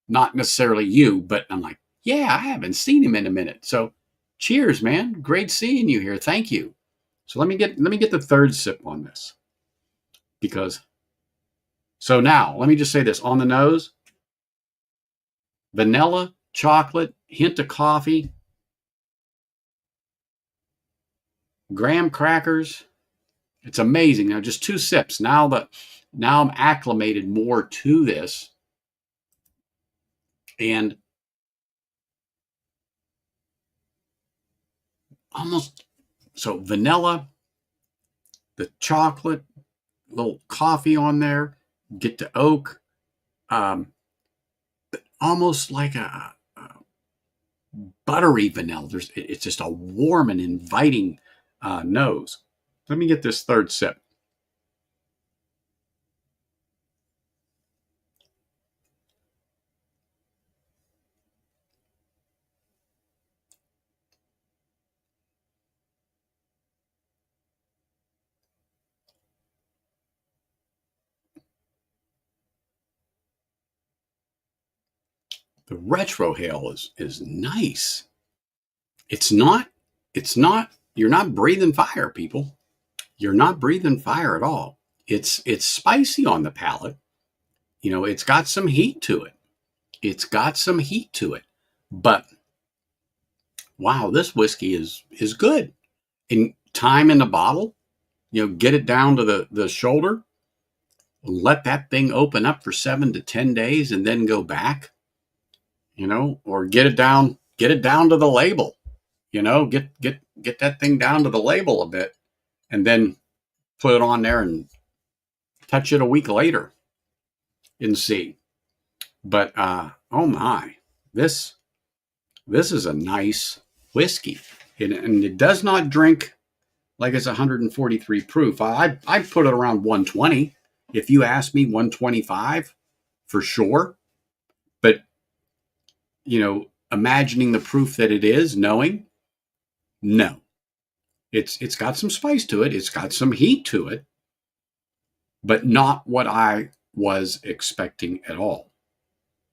Not necessarily you, but I'm like, yeah, I haven't seen him in a minute. So cheers, man. Great seeing you here. Thank you. So let me get the third sip on this. Because so now let me just say this on the nose, vanilla, chocolate, hint of coffee, graham crackers. It's amazing. Now just two sips. Now I'm acclimated more to this. And almost so vanilla, the chocolate, little coffee on there, get the oak, um, almost like a buttery vanilla. It's just a warm and inviting nose. Let me get this third sip. The retro hail is nice. It's not. It's not. You're not breathing fire, people. You're not breathing fire at all. It's spicy on the palate. It's got some heat to it. It's got some heat to it. But wow, this whiskey is good. In time in the bottle, get it down to the shoulder, let that thing open up for 7 to 10 days, and then go back. Or get it down to the label. Get that thing down to the label a bit, and then put it on there and touch it a week later and see. But oh my, this is a nice whiskey, and it does not drink like it's 143 proof. I put it around 120. If you ask me, 125 for sure. But imagining the proof that it is, knowing, no, it's got some spice to it. It's got some heat to it, but not what I was expecting at all.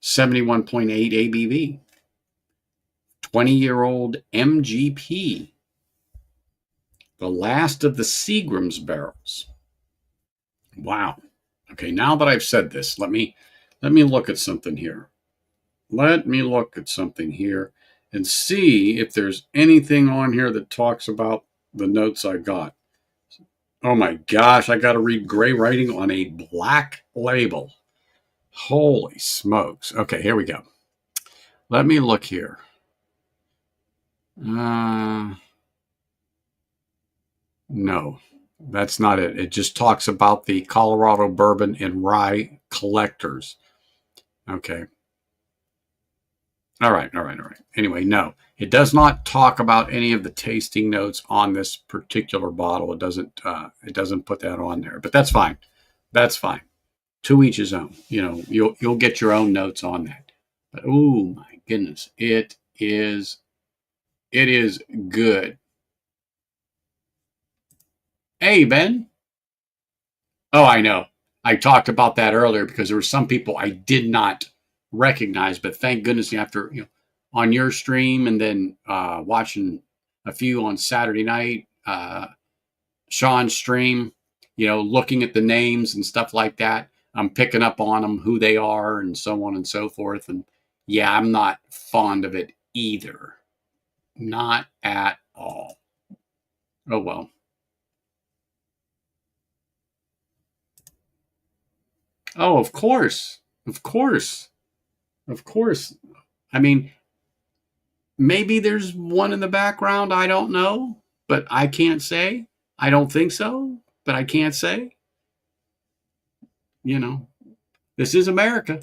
71.8 ABV, 20-year-old MGP, the last of the Seagram's barrels. Wow. Okay, now that I've said this, let me look at something here. Let me look at something here and see if there's anything on here that talks about the notes I got. Oh my gosh, I got to read gray writing on a black label. Holy smokes. Okay, here we go. Let me look here. No, that's not it. It just talks about the Colorado bourbon and rye collectors. Okay. All right. Anyway, no, it does not talk about any of the tasting notes on this particular bottle. It doesn't. It doesn't put that on there, but that's fine. That's fine. To each his own. You'll get your own notes on that. But oh my goodness, it is good. Hey, Ben. Oh, I know. I talked about that earlier because there were some people I did not recognize, but thank goodness after on your stream and then watching a few on Saturday night, Sean's stream, looking at the names and stuff like that. I'm picking up on them, who they are, and so on and so forth. And yeah, I'm not fond of it either. Not at all. Oh well. Oh, of course. Of course. Of course. I mean, maybe there's one in the background. I don't know, but I can't say. I don't think so, but I can't say. you know, this is America.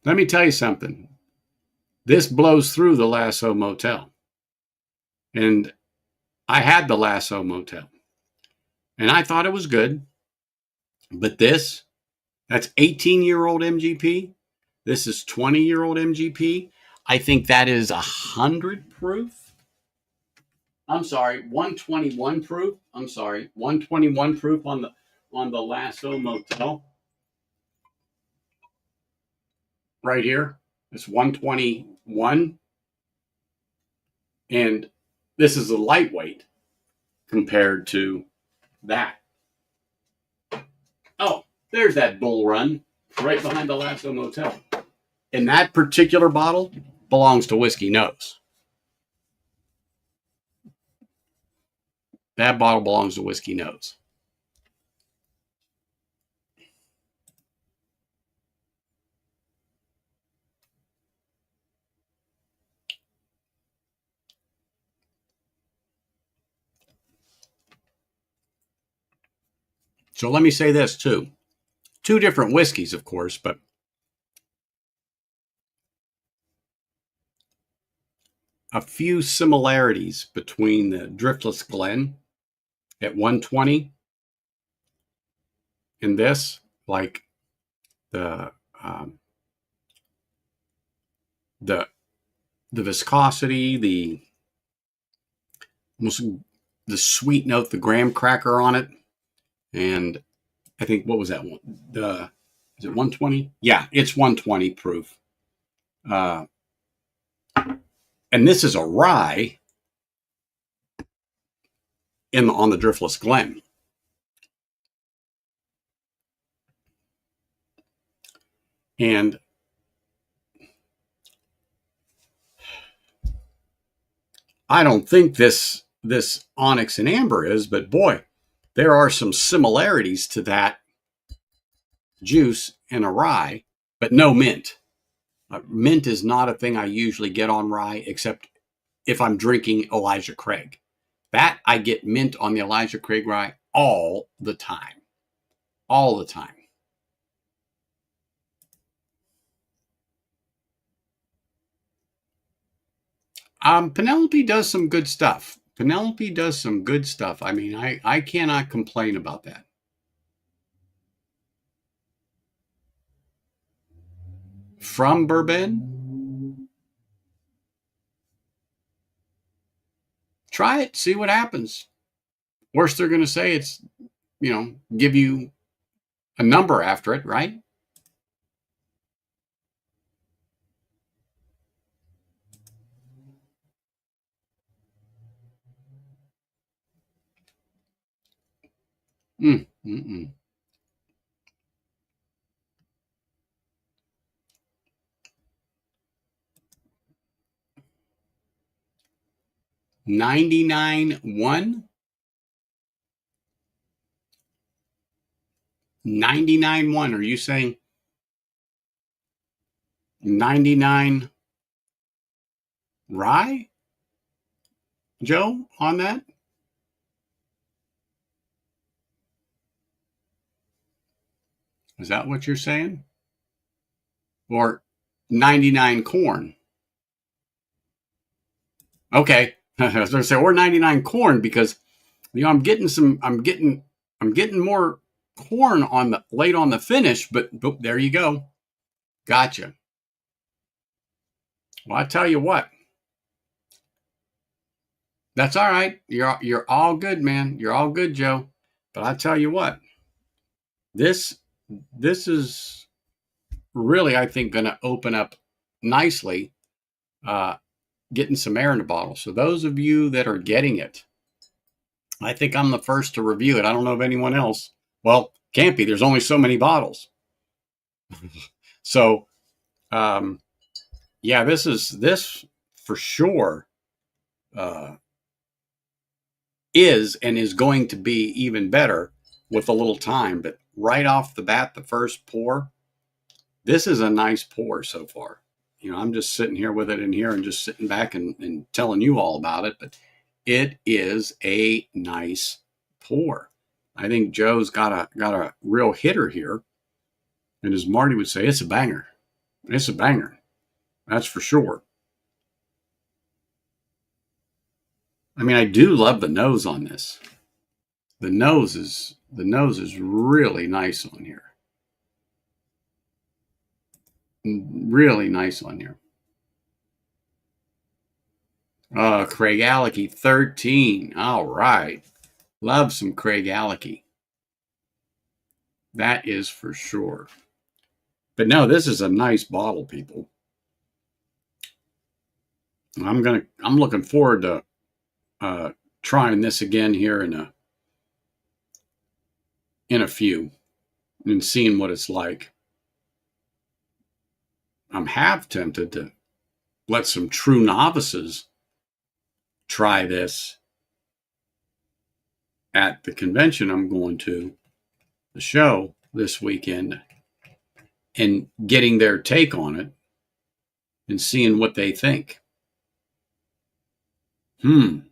Let me tell you something. This blows through the Lasso Motel. And I had the Lasso Motel. And I thought it was good. But that's 18-year-old MGP. This is 20-year-old MGP. I think that is 100 proof. I'm sorry, 121 proof. I'm sorry, 121 proof on the Lasso Motel. Right here. It's 121. And this is a lightweight compared to that. Oh, there's that bull run right behind the Lasso Motel. And that particular bottle belongs to Whiskey Nose. That bottle belongs to Whiskey Nose. So let me say this too. Two different whiskeys, of course, but a few similarities between the Driftless Glen at 120 and this, like the the viscosity, the almost the sweet note, the graham cracker on it, and I think what was that one? Is it 120? Yeah, it's 120 proof. And this is a rye on the Driftless Glen. And I don't think this Onyx and Amber is, but boy, there are some similarities to that juice in a rye, but no mint. Mint is not a thing I usually get on rye, except if I'm drinking Elijah Craig. That I get mint on the Elijah Craig rye all the time. All the time. Penelope does some good stuff. Penelope does some good stuff. I mean, I cannot complain about that. From Bourbon? Try it, see what happens. Worst they're going to say it's, give you a number after it, right? Mm, mm-mm. $99.1. 99.1. Are you saying 99 rye, Joe, on that? Is that what you're saying? Or 99 corn? Okay. I was going to say, or 99 corn, because I'm getting more corn on the late on the finish, but there you go. Gotcha. Well, I tell you what. That's all right. You're all good, man. You're all good, Joe. But I tell you what. This is really, I think, going to open up nicely, getting some air in the bottle. So those of you that are getting it, I think I'm the first to review it. I don't know of anyone else. Well, can't be. There's only so many bottles. So, yeah, this for sure is going to be even better with a little time. But right off the bat, the first pour, this is a nice pour so far. I'm just sitting here with it in here and just sitting back and telling you all about it. But it is a nice pour. I think Joe's got a real hitter here. And as Marty would say, it's a banger. It's a banger. That's for sure. I mean, I do love the nose on this. The nose is really nice on here. Really nice on here. Craig Alecky, 13. All right. Love some Craig Alecky. That is for sure. But no, this is a nice bottle, people. I'm looking forward to trying this again here in a few and seeing what it's like. I'm half tempted to let some true novices try this at the convention I'm going to, the show this weekend, and getting their take on it and seeing what they think. Because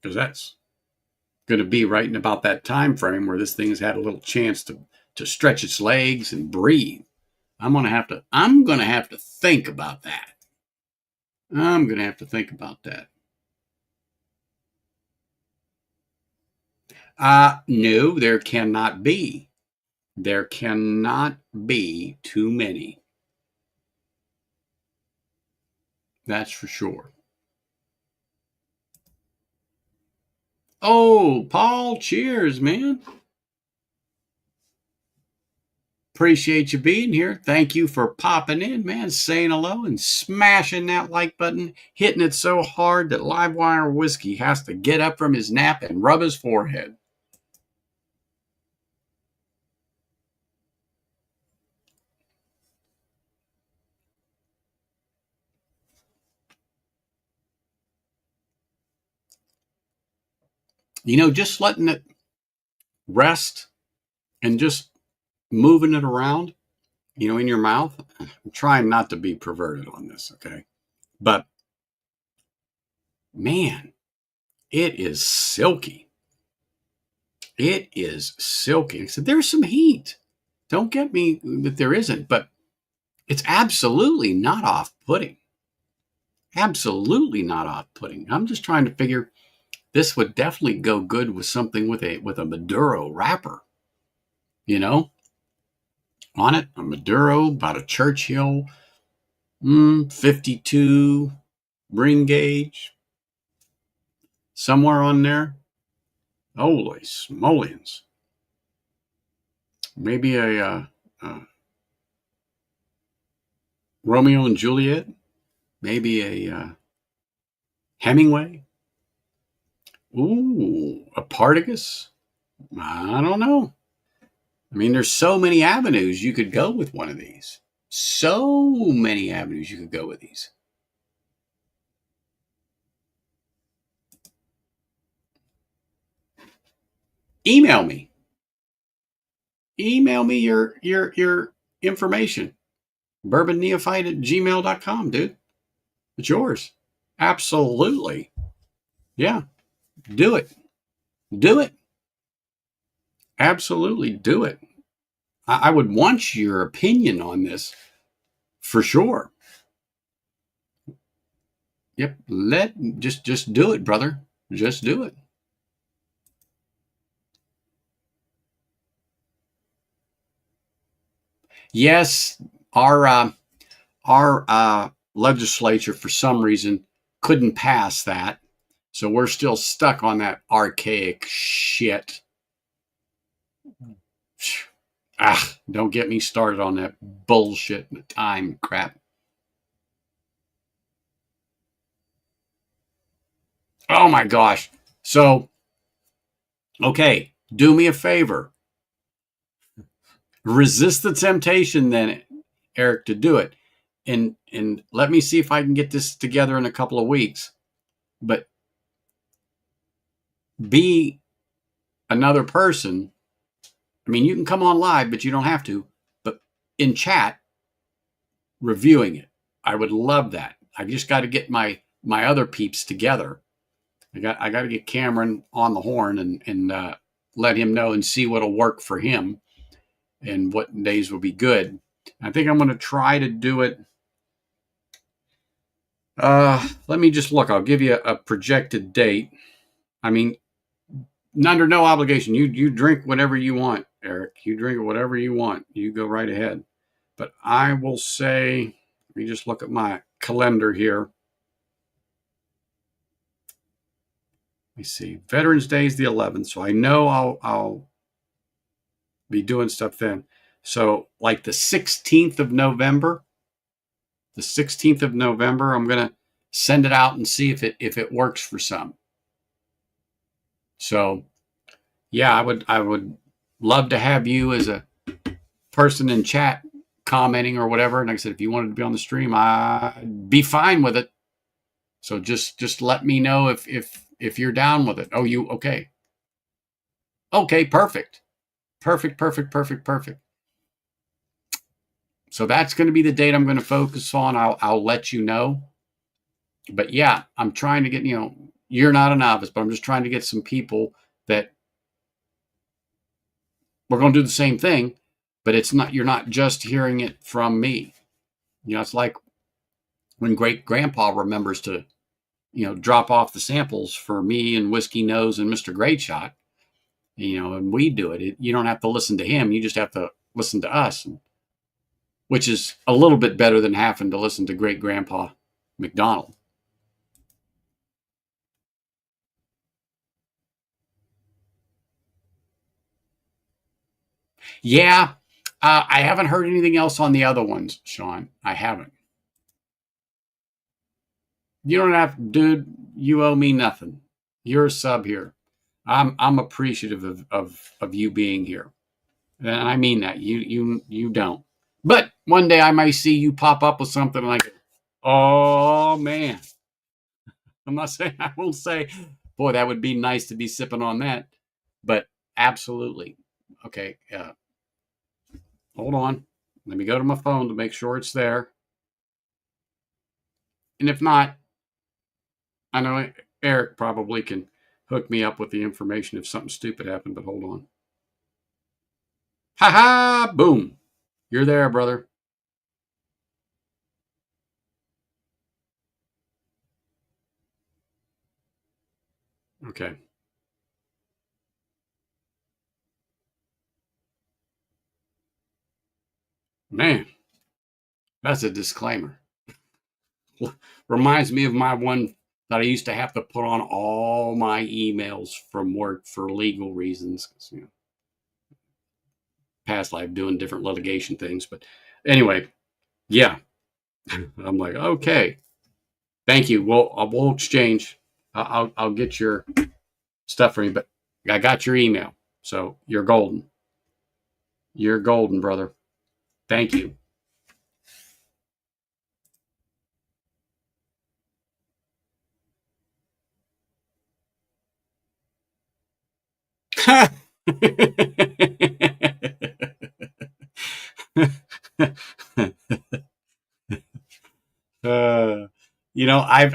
that's going to be right in about that time frame where this thing's had a little chance to stretch its legs and breathe. I'm gonna have to think about that. I'm gonna have to think about that. No, there cannot be. There cannot be too many. That's for sure. Oh, Paul, cheers, man. Appreciate you being here. Thank you for popping in, man, saying hello and smashing that like button, hitting it so hard that Livewire Whiskey has to get up from his nap and rub his forehead. Just letting it rest and just moving it around, in your mouth. I'm trying not to be perverted on this, okay? But, man, it is silky. It is silky. So there's some heat. Don't get me that there isn't, but it's absolutely not off-putting. Absolutely not off-putting. I'm just trying to figure this would definitely go good with something with a Maduro wrapper, on it, a Maduro, about a Churchill, 52 ring gauge, somewhere on there. Holy smolians. Maybe a Romeo and Juliet, maybe a Hemingway. Ooh, a Partagas. I don't know. I mean, there's so many avenues you could go with one of these. So many avenues you could go with these. Email me. Email me your information. bourbonneophyte@gmail.com, dude. It's yours. Absolutely. Yeah. Do it. Do it. Absolutely do it. I would want your opinion on this for sure. Yep. Just do it, brother. Just do it. Yes, our legislature for some reason couldn't pass that. So we're still stuck on that archaic shit. Don't get me started on that bullshit and time crap. Oh my gosh. So, okay, do me a favor. Resist the temptation then, Eric, to do it. And let me see if I can get this together in a couple of weeks. But be another person. I mean, you can come on live, but you don't have to. But in chat, reviewing it. I would love that. I've just got to get my other peeps together I got to get Cameron on the horn and let him know and see what'll work for him and what days will be good. I think I'm going to try to do it. Let me just look. I'll give you a projected date. I mean, under no obligation. You drink whatever you want, Eric. You drink whatever you want. You go right ahead. But I will say, let me just look at my calendar here. Let me see. Veterans Day is the 11th, so I know I'll be doing stuff then. So like the 16th of November, I'm gonna send it out and see if it works for some. So yeah, I would love to have you as a person in chat commenting or whatever. And like I said, if you wanted to be on the stream, I'd be fine with it. So just let me know if you're down with it. Oh, you okay? Okay, perfect. So that's going to be the date I'm going to focus on. I'll let you know. But yeah, I'm trying to get, you're not a novice, but I'm just trying to get some people that we're going to do the same thing, but you're not just hearing it from me. It's like when great grandpa remembers to, drop off the samples for me and Whiskey Nose and Mr. Great Shot, and we do it. You don't have to listen to him. You just have to listen to us, which is a little bit better than having to listen to great grandpa McDonald. Yeah. I haven't heard anything else on the other ones, Sean. I haven't. You don't have, dude. You owe me nothing. You're a sub here. I'm appreciative of you being here, and I mean that. You don't. But one day I might see you pop up with something like, oh man. I'm not saying I won't say, boy, that would be nice to be sipping on that. But absolutely. Okay. Hold on. Let me go to my phone to make sure it's there. And if not, I know Eric probably can hook me up with the information if something stupid happened, but hold on. Ha ha! Boom. You're there, brother. Okay. Man, that's a disclaimer. Reminds me of my one that I used to have to put on all my emails from work for legal reasons. Past life doing different litigation things. But anyway, yeah. I'm like, okay. Thank you. We'll exchange. I'll get your stuff for you, but I got your email. So you're golden. You're golden, brother. Thank you.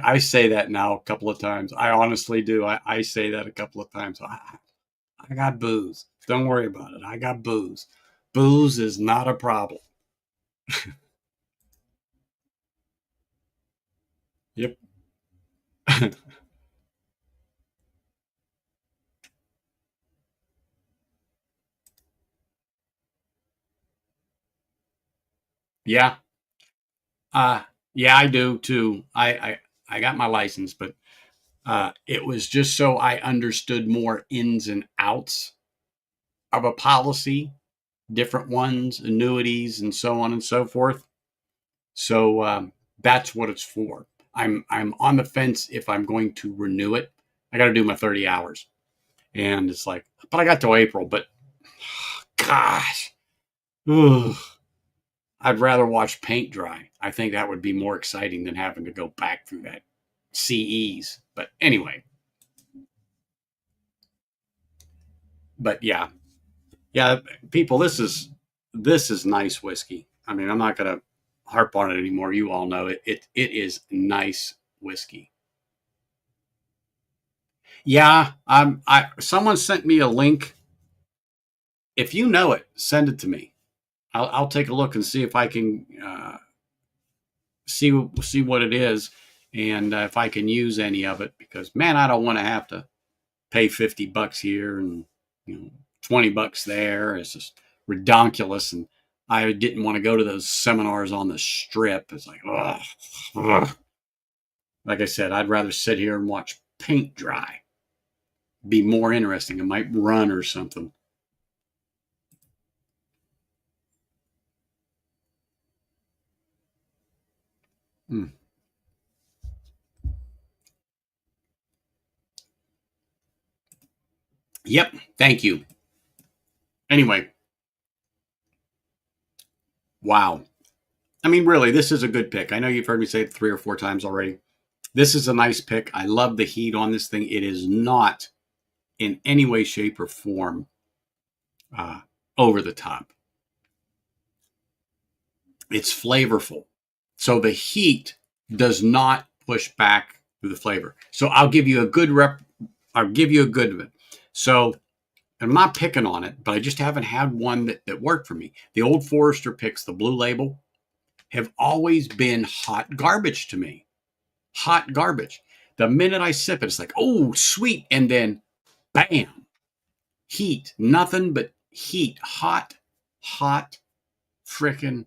I say that now a couple of times. I honestly do. I say that a couple of times. I got booze. Don't worry about it. I got booze. Booze is not a problem. Yep. Yeah. Yeah, I do too. I got my license, but it was just so I understood more ins and outs of a policy, different ones, annuities, and so on and so forth. So that's what it's for. I'm on the fence if I'm going to renew it. I got to do my 30 hours, and it's like, but I got till April. But gosh, ugh, I'd rather watch paint dry. I think that would be more exciting than having to go back through that CEs. But anyway, but yeah, people, this is nice whiskey. I mean, I'm not gonna harp on it anymore. You all know it. It is nice whiskey. Yeah, someone sent me a link. If you know it, send it to me. I'll take a look and see if I can see what it is, and if I can use any of it. Because man, I don't want to have to pay $50 here and $20 there. It's just redonkulous, and I didn't want to go to those seminars on the strip. It's like, ugh. Like I said, I'd rather sit here and watch paint dry. Be more interesting. It might run or something. Hmm. Yep. Thank you. Anyway, wow. I mean, really, this is a good pick. I know you've heard me say it 3 or 4 times already. This is a nice pick. I love the heat on this thing. It is not in any way, shape, or form uh, over the top. It's flavorful. So the heat does not push back through the flavor. So I'll give you a good I'll give you a good one. So I'm not picking on it, but I just haven't had one that worked for me. The Old Forester picks, the Blue Label, have always been hot garbage to me. Hot garbage. The minute I sip it, it's like, oh, sweet. And then bam, heat. Nothing but heat. Hot freaking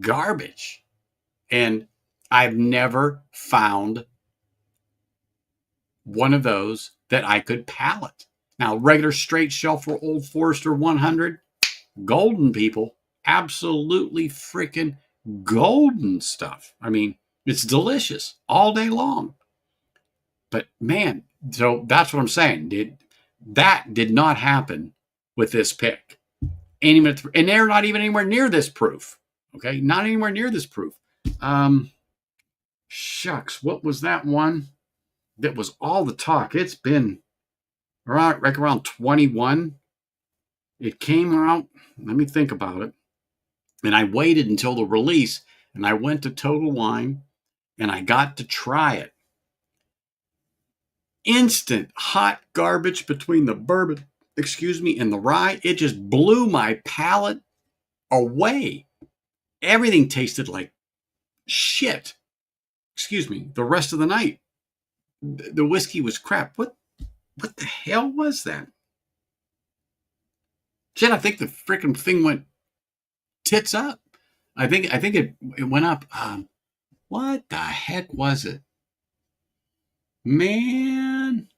garbage. And I've never found one of those that I could palate. Now, regular straight shelf for Old Forester 100, golden, people. Absolutely freaking golden stuff. I mean, it's delicious all day long. But man, so that's what I'm saying. That did not happen with this pick. And they're not even anywhere near this proof. Okay, not anywhere near this proof. Shucks, what was that one that was all the talk? It's been around 21. It came out, let me think about it. And I waited until the release, and I went to Total Wine, and I got to try it. Instant hot garbage between the bourbon, and the rye. It just blew my palate away. Everything tasted like shit. The rest of the night. The whiskey was crap. What the hell was that? Shit, I think the freaking thing went tits up. I think it went up. What the heck was it? Man.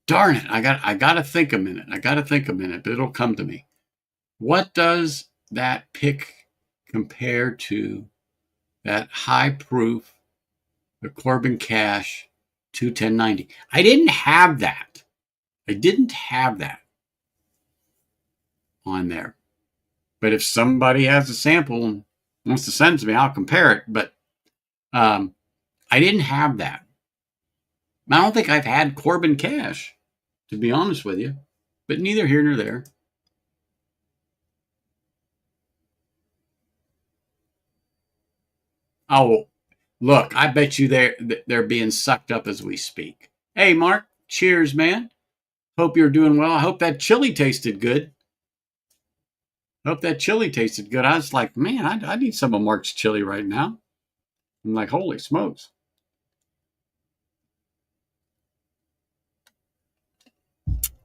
Darn it. I got to think a minute. But it'll come to me. What does that pick compare to that high proof, the Corbin Cash 21090? I didn't have that on there. But if somebody has a sample and wants to send it to me, I'll compare it. But I didn't have that. I don't think I've had Corbin Cash, to be honest with you. But neither here nor there. Oh, look, I bet you they're being sucked up as we speak. Hey, Mark, cheers, man. Hope you're doing well. I hope that chili tasted good. I was like, man, I need some of Mark's chili right now. I'm like, holy smokes.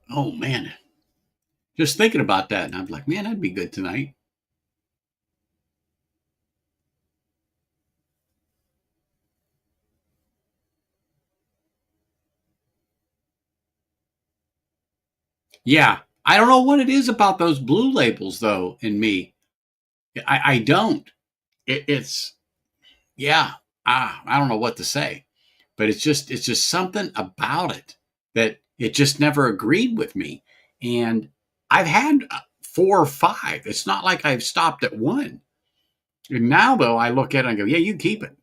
Oh, man. Just thinking about that, and I'm like, man, that'd be good tonight. Yeah. I don't know what it is about those blue labels, though, in me. I don't. It's, yeah. I don't know what to say, but it's just something about it that it just never agreed with me. And I've had 4 or 5. It's not like I've stopped at one. And now, though, I look at it and go, yeah, you keep it.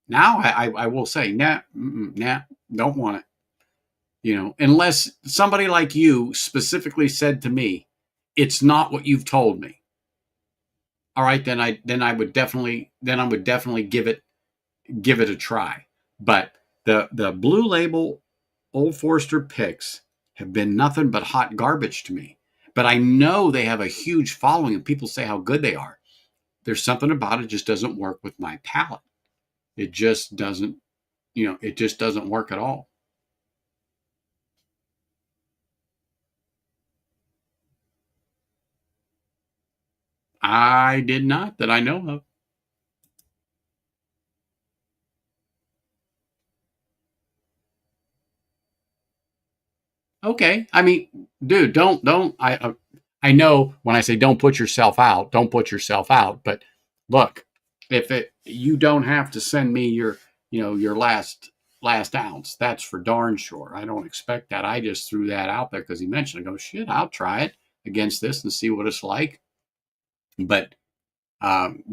Now I will say, nah, don't want it. Unless somebody like you specifically said to me, it's not what you've told me. All right, then I would definitely give it a try. But The Blue Label Old Forester picks have been nothing but hot garbage to me. But I know they have a huge following and people say how good they are. There's something about it just doesn't work with my palate. It just doesn't, it just doesn't work at all. I did not that I know of. Okay. I mean, dude, don't. I know when I say don't put yourself out, don't put yourself out. But look, if you don't have to send me your last ounce. That's for darn sure. I don't expect that. I just threw that out there because he mentioned. I go, shit, I'll try it against this and see what it's like. But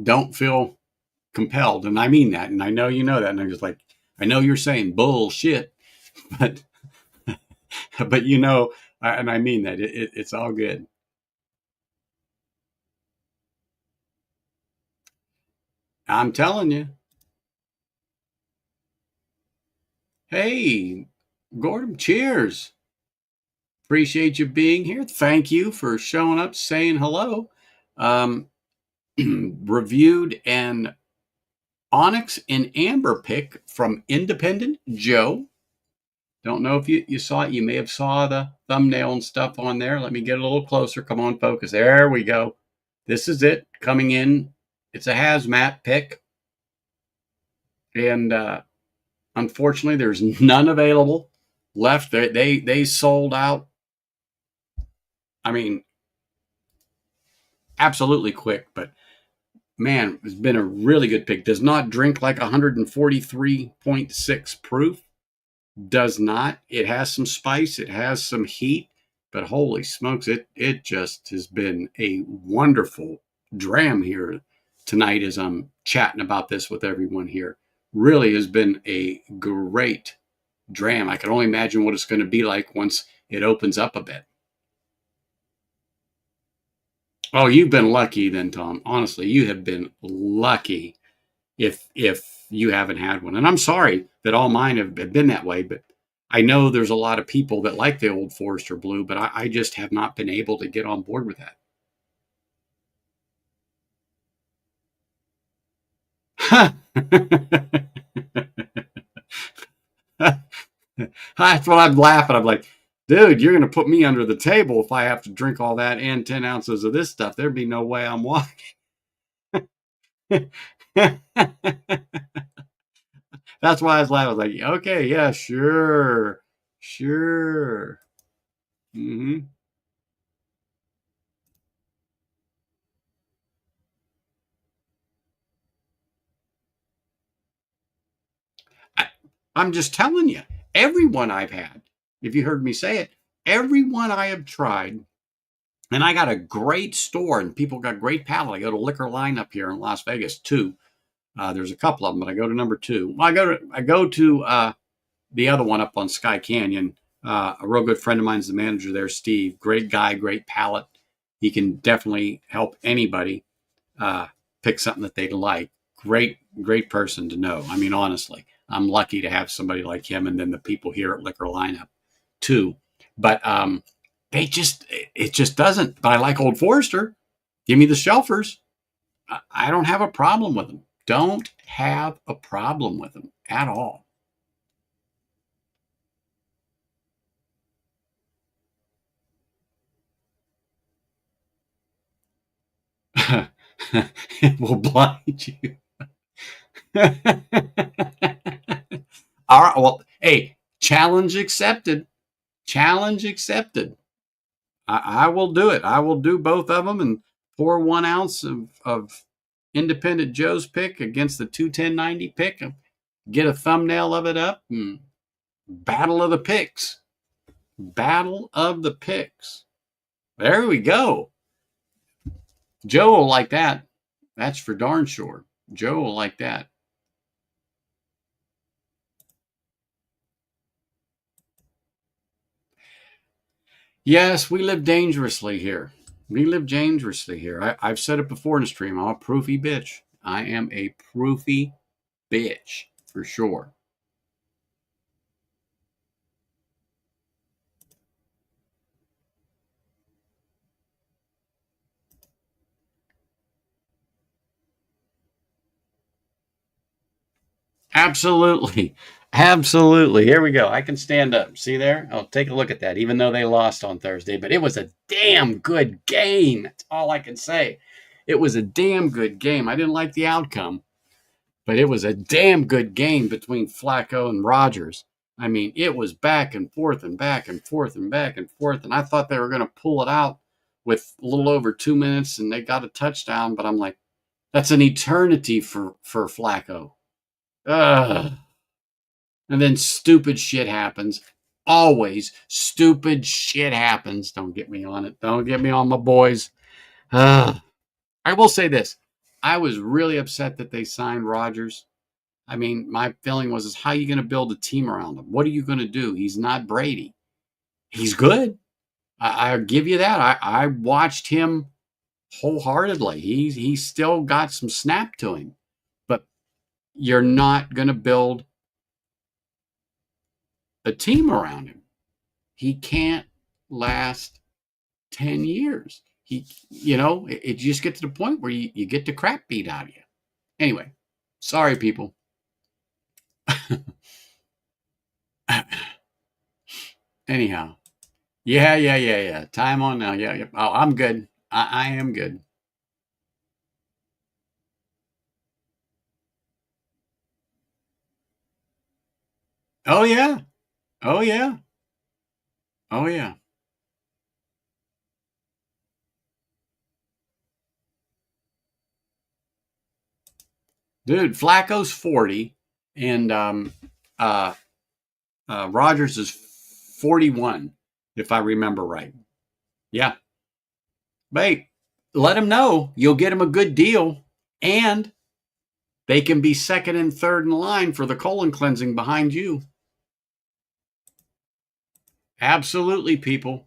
don't feel compelled, and I mean that, and I know you know that. And I'm just like, I know you're saying bullshit, but but and I mean that it's all good. I'm telling you. Hey, Gordon, cheers. Appreciate you being here. Thank you for showing up, saying hello. Um, reviewed an Onyx and Amber pick from Independent Joe. Don't know if you saw it. You may have saw the thumbnail and stuff on there. Let me get a little closer. Come on, focus. There we go. This is it coming in. It's a HAZMAT pick. And unfortunately, there's none available left. They sold out. I mean, absolutely quick, but man, it's been a really good pick. Does not drink like 143.6 proof. Does not. It has some spice. It has some heat, but holy smokes, it just has been a wonderful dram here tonight as I'm chatting about this with everyone here. Really has been a great dram. I can only imagine what it's going to be like once it opens up a bit. Oh, you've been lucky then, Tom. Honestly, you have been lucky if you haven't had one. And I'm sorry that all mine have been that way, but I know there's a lot of people that like the Old Forester Blue, but I just have not been able to get on board with that. That's what I'm laughing. I'm like, dude, you're going to put me under the table if I have to drink all that and 10 ounces of this stuff. There'd be no way I'm walking. That's why I was laughing. I was like, okay, yeah, sure, sure. Mm-hmm. I, I'm just telling you, everyone I've had, if you heard me say it, everyone I have tried, and I got a great store and people got great palate. I go to Liquor Line up here in Las Vegas too. There's a couple of them, but I go to number two. Well, I go to the other one up on Sky Canyon. A real good friend of mine's the manager there, Steve. Great guy, great palate. He can definitely help anybody uh, pick something that they like. Great person to know. I mean, honestly, I'm lucky to have somebody like him, and then the people here at Liquor Lineup too. But it just doesn't. But I like Old Forester. Give me the Shelfers. I don't have a problem with them. Don't have a problem with them at all. It will blind you. All right. Well, hey, challenge accepted. Challenge accepted. I will do it. I will do both of them and pour 1 ounce of Independent Joe's pick against the 21090 pick. Get a thumbnail of it up. And battle of the picks. Battle of the picks. There we go. Joe will like that. That's for darn sure. Joe will like that. Yes, we live dangerously here. We live dangerously here. I've said it before in the stream. I'm a proofy bitch. I am a proofy bitch for sure. Absolutely. Absolutely. Here we go. I can stand up. See there? I'll take a look at that, even though they lost on Thursday. But it was a damn good game. That's all I can say. It was a damn good game. I didn't like the outcome, but it was a damn good game between Flacco and Rodgers. I mean, it was back and forth and back and forth and back and forth. And I thought they were going to pull it out with a little over 2 minutes and they got a touchdown. But I'm like, that's an eternity for Flacco. Ugh. And then stupid shit happens. Always stupid shit happens. Don't get me on it. Don't get me on my boys. I will say this. I was really upset that they signed Rodgers. I mean, my feeling was, is how are you going to build a team around him? What are you going to do? He's not Brady. He's good. I'll give you that. I watched him wholeheartedly. He's still got some snap to him. But you're not going to build a team around him. He can't last 10 years. It just gets to the point where you get the crap beat out of you. Anyway, sorry, people. Anyhow, yeah. Time on now. Yeah. Oh, I'm good. I am good. Oh, yeah. Oh, yeah. Oh, yeah. Dude, Flacco's 40 and uh, Rogers is 41, if I remember right. Yeah. But let him know you'll get him a good deal and they can be second and third in line for the colon cleansing behind you. Absolutely, people.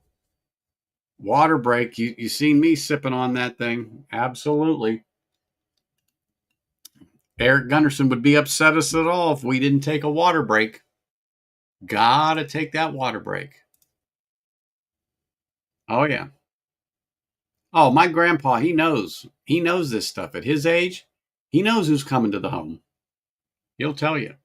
Water break. You seen me sipping on that thing. Absolutely. Eric Gunderson would be upset us at all if we didn't take a water break. Gotta take that water break. Oh, yeah. Oh, my grandpa, he knows. He knows this stuff. At his age, he knows who's coming to the home. He'll tell you.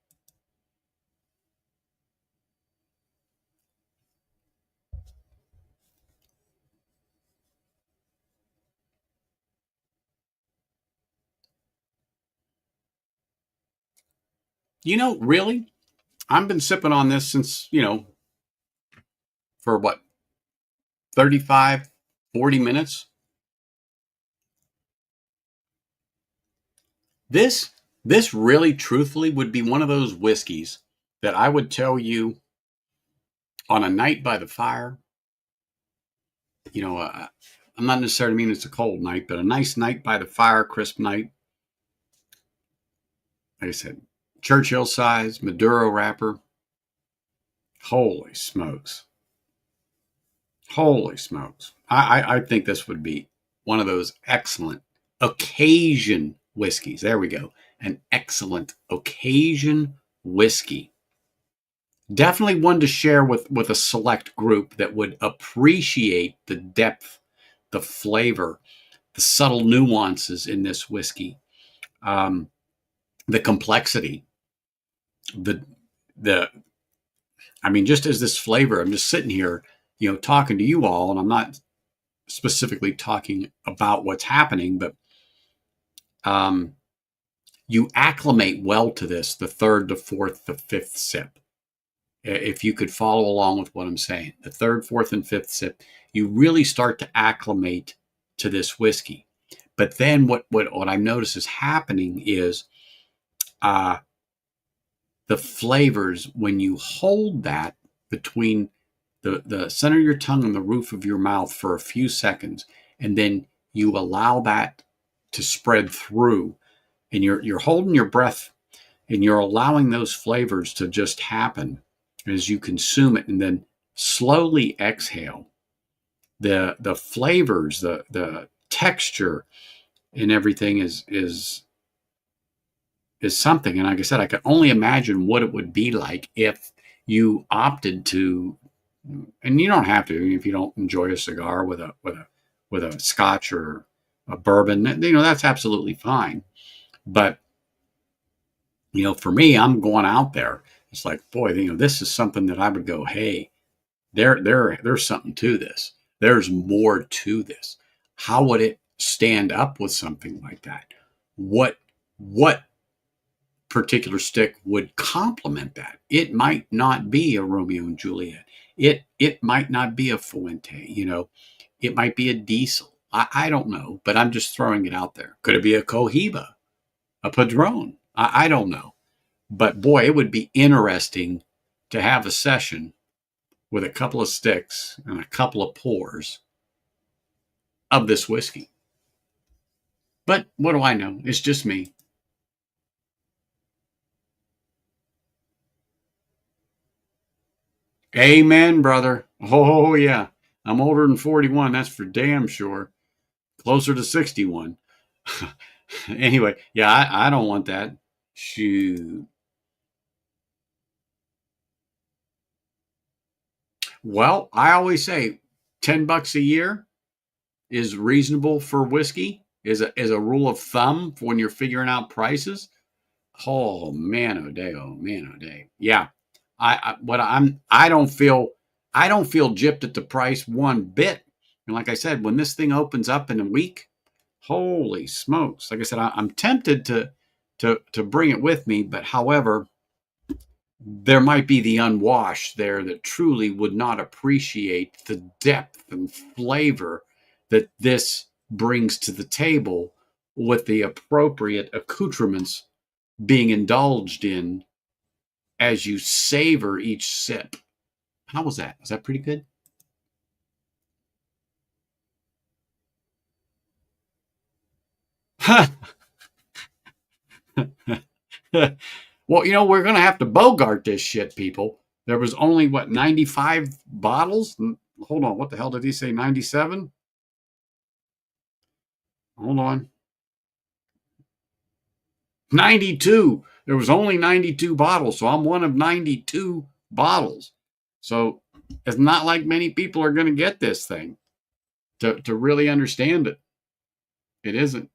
Really, I've been sipping on this since, for what, 35, 40 minutes. This really truthfully would be one of those whiskeys that I would tell you on a night by the fire. I'm not necessarily mean it's a cold night, but a nice night by the fire, crisp night. Like I said, Churchill size, Maduro wrapper. Holy smokes. Holy smokes. I think this would be one of those excellent occasion whiskeys. There we go. An excellent occasion whiskey. Definitely one to share with a select group that would appreciate the depth, the flavor, the subtle nuances in this whiskey, the complexity, the the I mean, just as this flavor, I'm just sitting here, talking to you all, and I'm not specifically talking about what's happening, but um, you acclimate well to this, the third, the fourth, the fifth sip. If you could follow along with what I'm saying, the third, fourth, and fifth sip, you really start to acclimate to this whiskey. But then what I notice is happening is uh, the flavors, when you hold that between the center of your tongue and the roof of your mouth for a few seconds, and then you allow that to spread through, and you're holding your breath and you're allowing those flavors to just happen as you consume it, and then slowly exhale. The flavors, the texture and everything is something. And like I said, I could only imagine what it would be like if you opted to, and you don't have to if you don't enjoy a cigar with a scotch or a bourbon, that's absolutely fine. But For me, I'm going out there. It's like, boy, this is something that I would go, hey, there's something to this. There's more to this. How would it stand up with something like that? What particular stick would complement that? It might not be a Romeo and Juliet. It might not be a Fuente. It might be a Diesel. I don't know, but I'm just throwing it out there. Could it be a Cohiba, a Padron? I don't know. But boy, it would be interesting to have a session with a couple of sticks and a couple of pours of this whiskey. But what do I know? It's just me. Amen, brother. Oh, yeah. I'm older than 41. That's for damn sure. Closer to 61. Anyway, yeah, I don't want that. Shoot. Well, I always say $10 a year is reasonable for whiskey, is a rule of thumb for when you're figuring out prices. Oh man, oh day, oh man, oh day. Yeah, I don't feel gypped at the price one bit. And like I said, when this thing opens up in a week, holy smokes! Like I said, I'm tempted to bring it with me, but however, there might be the unwashed there that truly would not appreciate the depth and flavor that this brings to the table with the appropriate accoutrements being indulged in as you savor each sip. How was that? Was that pretty good? Well, we're going to have to Bogart this shit, people. There was only, what, 95 bottles? Hold on. What the hell did he say? 97? Hold on. 92. There was only 92 bottles. So I'm one of 92 bottles. So it's not like many people are going to get this thing to really understand it. It isn't.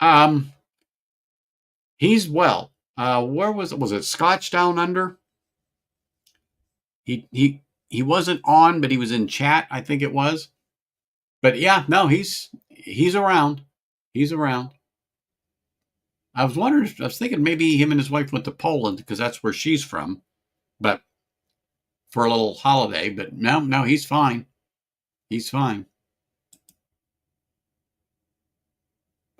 Um, he's well. Where was it? Was it Scotch Down Under? He wasn't on, but he was in chat. I think it was. But yeah, no, he's around. He's around. I was wondering. I was thinking maybe him and his wife went to Poland because that's where she's from. But for a little holiday. But no, he's fine. He's fine.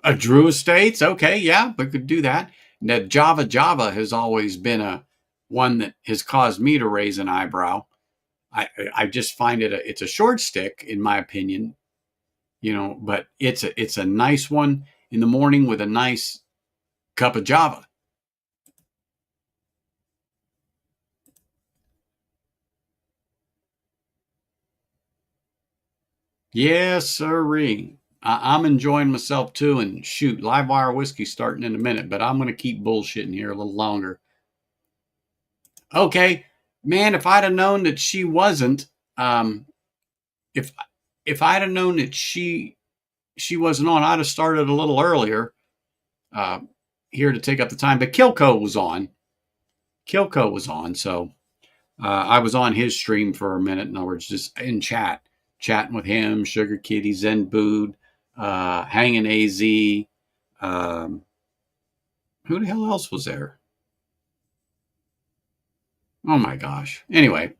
A Drew Estates, okay, yeah, we could do that. Now, Java has always been a one that has caused me to raise an eyebrow. I just find it's a short stick in my opinion, but it's a nice one in the morning with a nice cup of Java. Yes, sirree. I'm enjoying myself too. And shoot, live wire whiskey starting in a minute, but I'm going to keep bullshitting here a little longer. Okay, man, if I'd have known that she wasn't, um, if if I'd have known that she wasn't on, I'd have started a little earlier uh, here to take up the time. But Kilco was on. Kilco was on, so I was on his stream for a minute. In other words, just in chat, chatting with him, Sugar Kitty, Zen Bood, Hanging Az. Um, who the hell else was there? Oh my gosh. Anyway,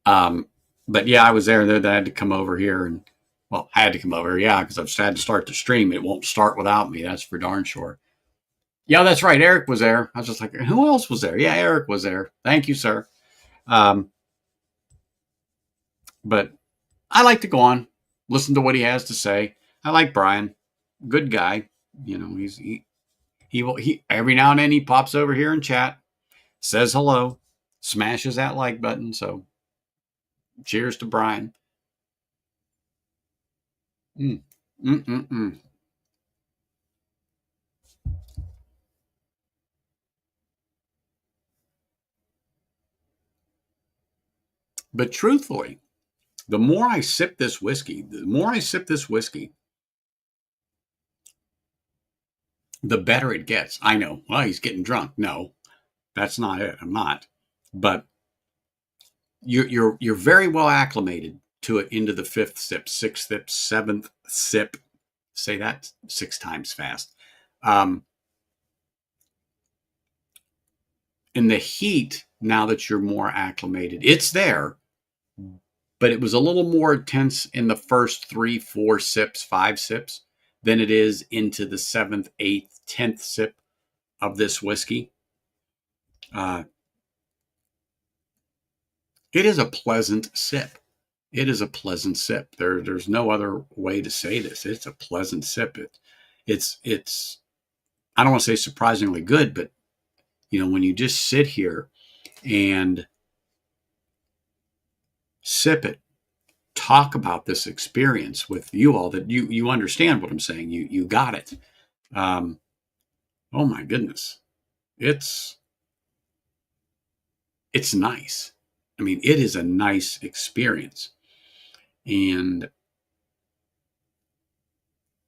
um, but yeah, I was there. Then I had to come over here and, well, I had to come over, yeah, because I've had to start the stream. It won't start without me. That's for darn sure. Yeah, that's right. Eric was there. I was just like, who else was there? Yeah, Eric was there. Thank you, sir. Um, but I like to go on, listen to what he has to say. I like Brian, good guy. He every now and then he pops over here and chat, says hello, smashes that like button. So cheers to Brian. Mm. Mm-mm-mm. But truthfully, the more I sip this whiskey, the better it gets. I know, well, he's getting drunk. No, that's not it. I'm not. But you're very well acclimated to it into the fifth sip, sixth sip, seventh sip. Say that 6 times fast. In the heat, now that you're more acclimated, it's there, but it was a little more intense in the first 3, 4 sips, 5 sips than it is into the 7th, 8th, 10th sip of this whiskey. It is a pleasant sip. It is a pleasant sip. There's no other way to say this. It's a pleasant sip. It's I don't want to say surprisingly good, but when you just sit here and sip it, talk about this experience with you all, that you understand what I'm saying. You got it. Oh my goodness, it's nice. I mean, it is a nice experience, and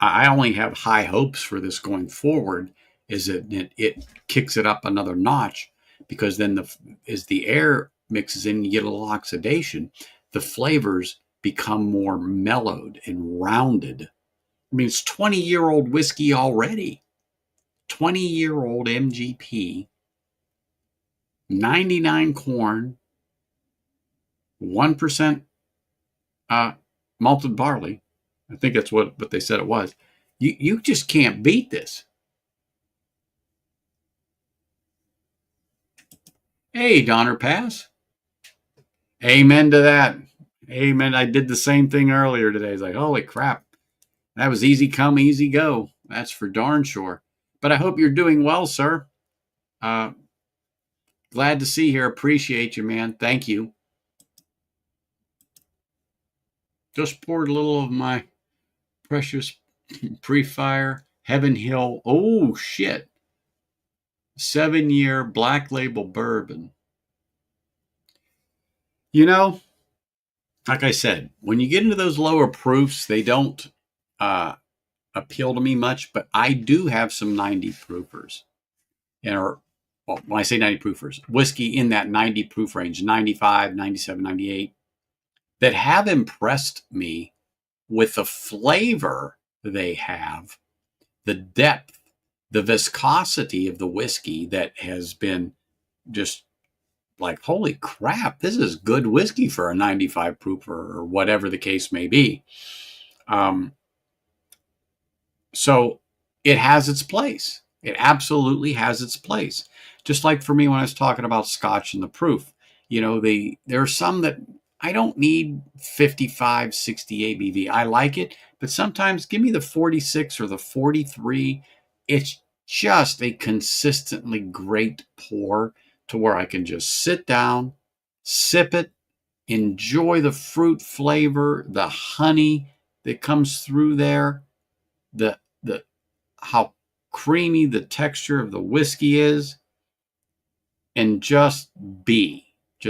I only have high hopes for this going forward. Is that it kicks it up another notch, because then as the air mixes in, you get a little oxidation. The flavors become more mellowed and rounded. I mean, it's 20-year-old whiskey already. 20-year-old MGP, 99 corn, 1% malted barley. I think that's what they said it was. You just can't beat this. Hey, Donner Pass. Amen to that. Amen. I did the same thing earlier today. It's like, holy crap. That was easy come, easy go. That's for darn sure. But I hope you're doing well, sir. Glad to see you here. Appreciate you, man. Thank you. Just poured a little of my precious pre-fire Heaven Hill. Oh, shit. 7-year black label bourbon. Like I said, when you get into those lower proofs, they don't appeal to me much, but I do have some 90 proofers. When I say 90 proofers, whiskey in that 90 proof range, 95, 97, 98, that have impressed me with the flavor they have, the depth, the viscosity of the whiskey that has been just like, holy crap, this is good whiskey for a 95 proof or whatever the case may be. So it has its place. It absolutely has its place. Just like for me when I was talking about Scotch and the proof, there are some that I don't need 55, 60 ABV. I like it, but sometimes give me the 46 or the 43. It's just a consistently great pour to where I can just sit down, sip it, enjoy the fruit flavor, the honey that comes through there, the how creamy the texture of the whiskey is, and just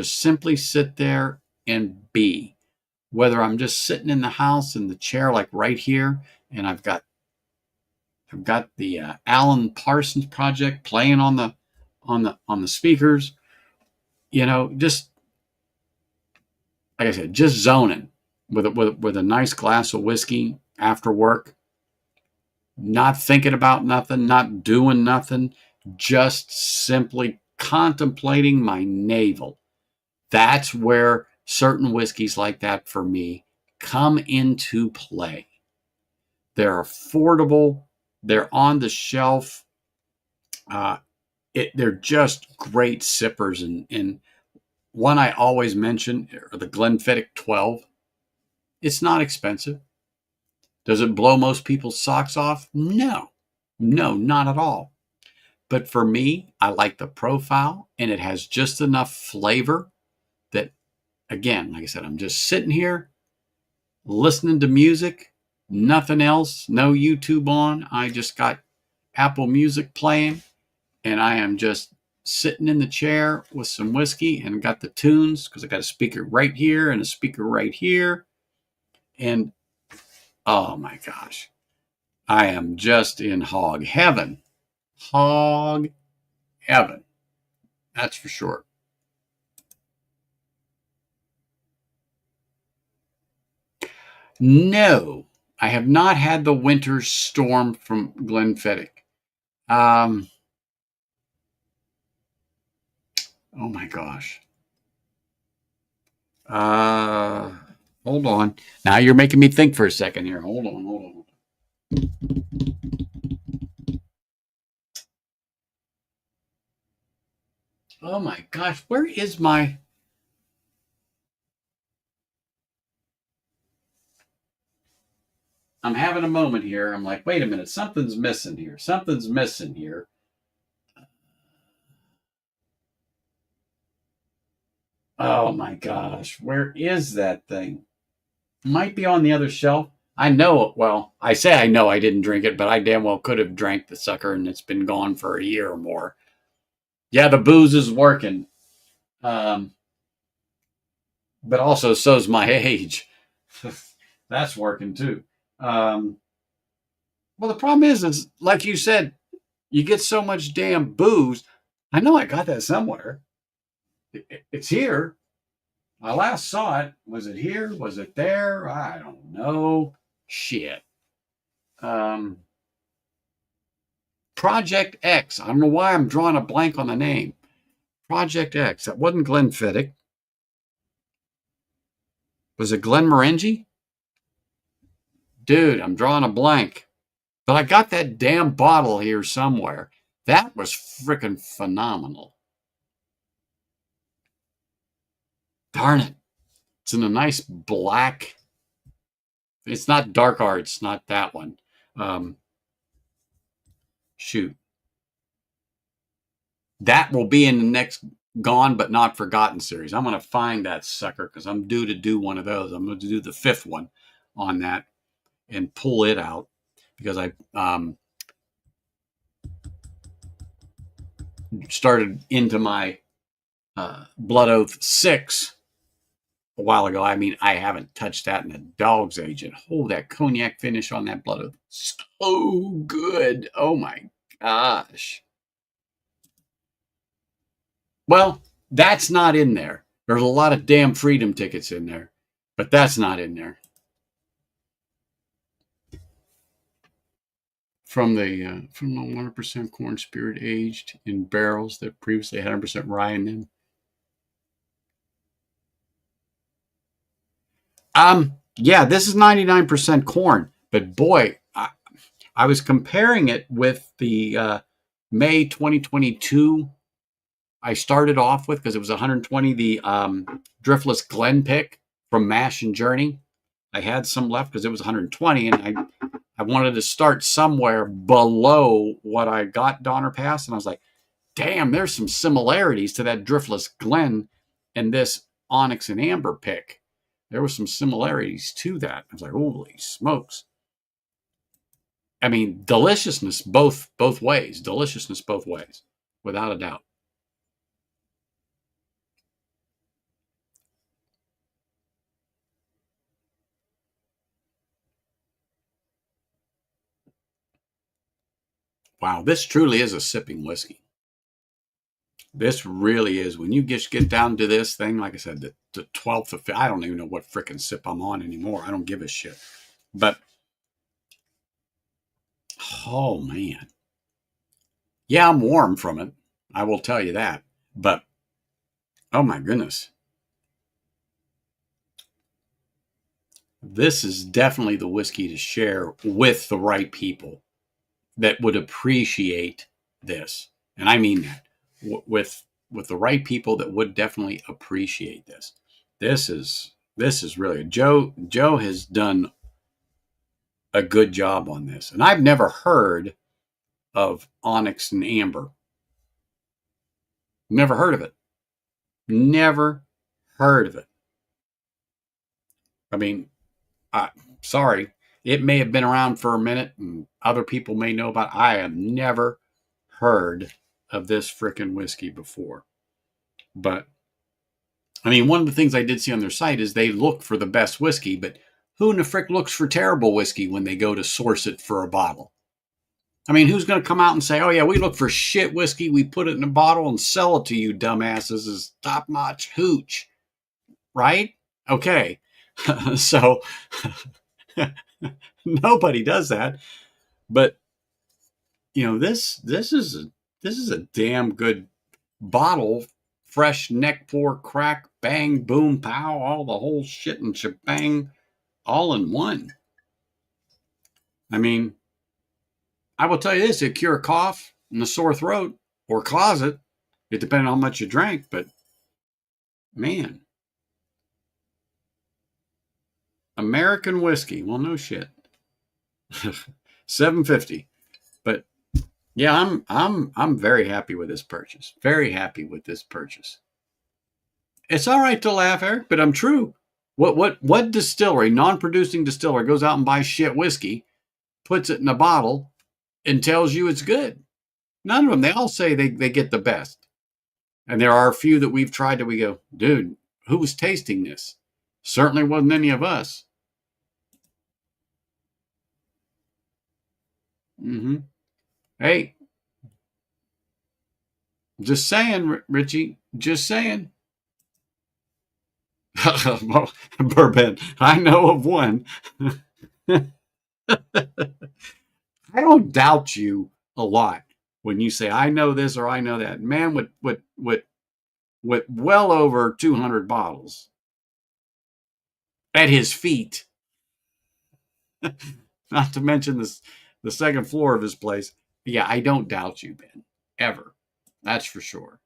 simply sit there and be. Whether I'm just sitting in the house in the chair like right here, and I've got the Alan Parsons Project playing on the speakers, just like I said, just zoning with a nice glass of whiskey after work, not thinking about nothing, not doing nothing, just simply contemplating my navel. That's where certain whiskeys like that for me come into play. They're affordable. They're on the shelf. They're just great sippers. And one I always mention, the Glenfiddich 12. It's not expensive. Does it blow most people's socks off? No, not at all. But for me, I like the profile, and it has just enough flavor that, again, like I said, I'm just sitting here listening to music, nothing else, no YouTube on. I just got Apple Music playing, and I am just sitting in the chair with some whiskey and got the tunes because I got a speaker right here and a speaker right here. And oh my gosh, I am just in hog heaven. Hog heaven. That's for sure. No, I have not had the winter storm from Glenfiddich. Oh my gosh. Uh, Hold on. Now you're making me think for a second here. Hold on. Oh my gosh, where is my... I'm having a moment here. I'm like, wait a minute, something's missing here. Something's missing here. Oh my gosh, where is that thing? Might be on the other shelf. I know, well, I say I know I didn't drink it, but I damn well could have drank the sucker and it's been gone for a year or more. Yeah, the booze is working. But also so's my age. That's working too. Well, the problem is like you said, you get so much damn booze. I know I got that somewhere. It's here. I last saw it. Was it here? Was it there? I don't know. Shit. Project X. I don't know why I'm drawing a blank on the name. Project X. That wasn't Glenfiddich. Was it Glenmorangie? Dude, I'm drawing a blank. But I got that damn bottle here somewhere. That was freaking phenomenal. Darn it. It's in a nice black. It's not dark arts, not that one. Shoot. That will be in the next Gone But Not Forgotten series. I'm going to find that sucker because I'm due to do one of those. I'm going to do the 5th one on that and pull it out because I started into my Blood Oath 6 a while ago. I mean, I haven't touched that in a dog's age. And that cognac finish on that Blood Oath, so good. Oh my gosh. Well, that's not in there. There's a lot of damn freedom tickets in there, but that's not in there. From the 100% corn spirit aged in barrels that previously had 100% rye in them. Yeah, this is 99% corn, but boy, I was comparing it with the May 2022. I started off with because it was 120, the Driftless Glen pick from Mash and Journey. I had some left because it was 120, and I wanted to start somewhere below what I got Donner Pass, and I was like, damn, there's some similarities to that Driftless Glen and this Onyx and Amber pick. There were some similarities to that. I was like, holy smokes. I mean, deliciousness both ways. Deliciousness both ways, without a doubt. Wow, this truly is a sipping whiskey. This really is. When you just get down to this thing, like I said, the 12th of, I don't even know what frickin' sip I'm on anymore. I don't give a shit. But, oh man. Yeah, I'm warm from it. I will tell you that. But, oh my goodness. This is definitely the whiskey to share with the right people that would appreciate this. And I mean that. With the right people that would definitely appreciate this. This is really Joe has done a good job on this. And I've never heard of Onyx and Amber. Never heard of it. Never heard of it. I mean, sorry, it may have been around for a minute and other people may know about it. I have never heard of this frickin' whiskey before. But, I mean, one of the things I did see on their site is they look for the best whiskey, but who in the frick looks for terrible whiskey when they go to source it for a bottle? I mean, who's going to come out and say, oh, yeah, we look for shit whiskey, we put it in a bottle and sell it to you dumbasses as top-notch hooch, right? Okay. So nobody does that. But, you know, this is a damn good bottle, fresh neck pour, crack, bang, boom, pow, all the whole shit and shebang all in one. I mean, I will tell you this, it cure a cough and a sore throat or closet. It depends on how much you drank, but man. American whiskey. Well, no shit. $7.50. But yeah, I'm very happy with this purchase. Very happy with this purchase. It's all right to laugh, Eric, but I'm true. What distillery, non-producing distiller, goes out and buys shit whiskey, puts it in a bottle, and tells you it's good? None of them. They all say they get the best. And there are a few that we've tried that we go, dude, who was tasting this? Certainly wasn't any of us. Mm-hmm. Hey, just saying, Richie, just saying. Bourbon, I know of one. I don't doubt you a lot when you say, I know this or I know that. Man, with well over 200 bottles at his feet, not to mention the second floor of his place. Yeah, I don't doubt you, Ben, ever. That's for sure.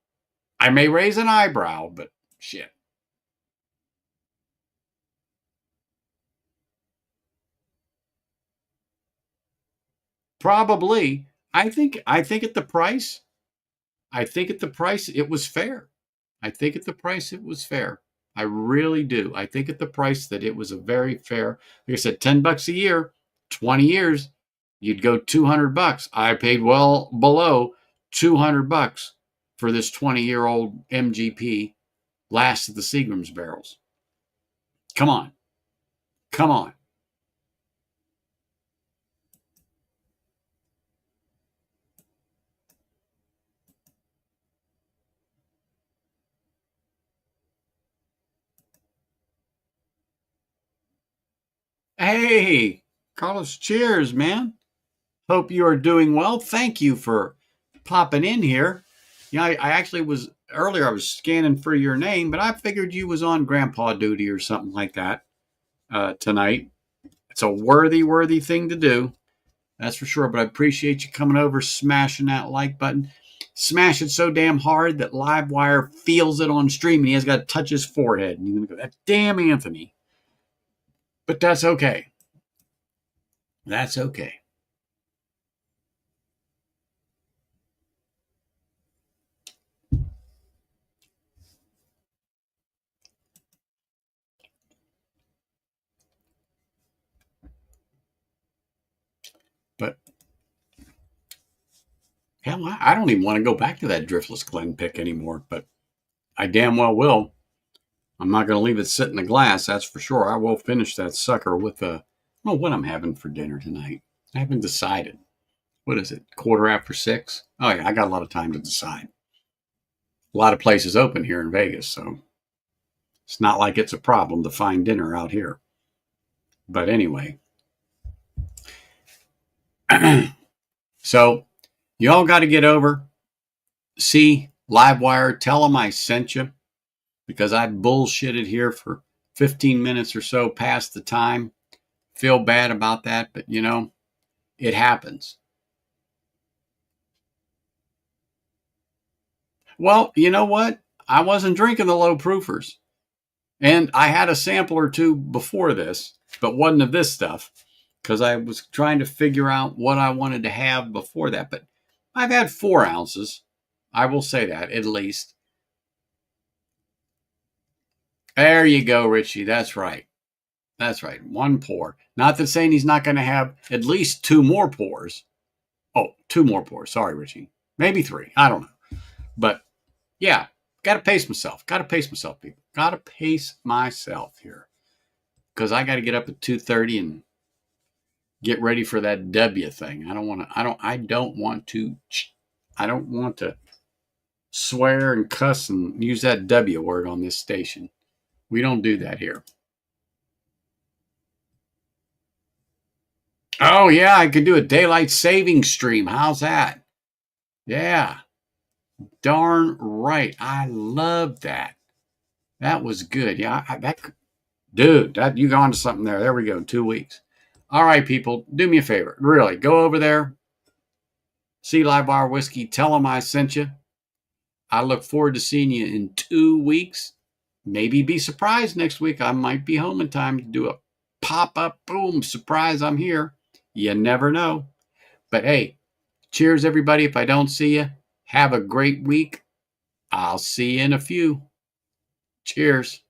I may raise an eyebrow, but shit. Probably. I think at the price, it was fair. I think at the price it was fair. I really do. I think at the price that it was a very fair. Like I said, $10 a year, 20 years, you'd go $200. I paid well below $200 for this 20-year-old MGP last of the Seagram's barrels. Come on. Come on. Hey, Carlos, cheers, man. Hope you are doing well. Thank you for popping in here. I actually was earlier. I was scanning for your name, but I figured you was on grandpa duty or something like that tonight. It's a worthy thing to do. That's for sure. But I appreciate you coming over, smashing that like button. Smash it so damn hard that Livewire feels it on stream and he has got to touch his forehead. And he's going to go, that damn Anthony. But that's okay. That's okay. But hell, I don't even want to go back to that Driftless Glen pick anymore, but I damn well will. I'm not going to leave it sit in the glass, that's for sure. I will finish that sucker with I don't know what I'm having for dinner tonight. I haven't decided. What is it, 6:15? Oh, yeah, I got a lot of time to decide. A lot of places open here in Vegas, so it's not like it's a problem to find dinner out here. But anyway. So, y'all got to get over. See Livewire, tell them I sent you because I bullshitted here for 15 minutes or so past the time. Feel bad about that, but you know, it happens. Well, you know what? I wasn't drinking the low proofers. And I had a sample or two before this, but wasn't of this stuff because I was trying to figure out what I wanted to have before that. But I've had 4 ounces. I will say that at least. There you go, Richie. That's right. That's right. 1 pour. Not that saying he's not going to have at least 2 more pours. Oh, 2 more pours. Sorry, Richie. maybe 3. I don't know. But yeah, got to pace myself. Got to pace myself, people. Got to pace myself here because I got to get up at 2:30 and get ready for that W thing. I don't want to. I don't want to swear and cuss and use that W word on this station. We don't do that here. Oh yeah, I could do a daylight saving stream. How's that? Yeah, darn right. I love that. That was good. Yeah, dude, you got onto something there. There we go. 2 weeks. All right, people, do me a favor. Really, go over there. See Live Bar Whiskey. Tell them I sent you. I look forward to seeing you in 2 weeks. Maybe be surprised next week. I might be home in time to do a pop-up, boom, surprise, I'm here. You never know. But hey, cheers, everybody. If I don't see you, have a great week. I'll see you in a few. Cheers.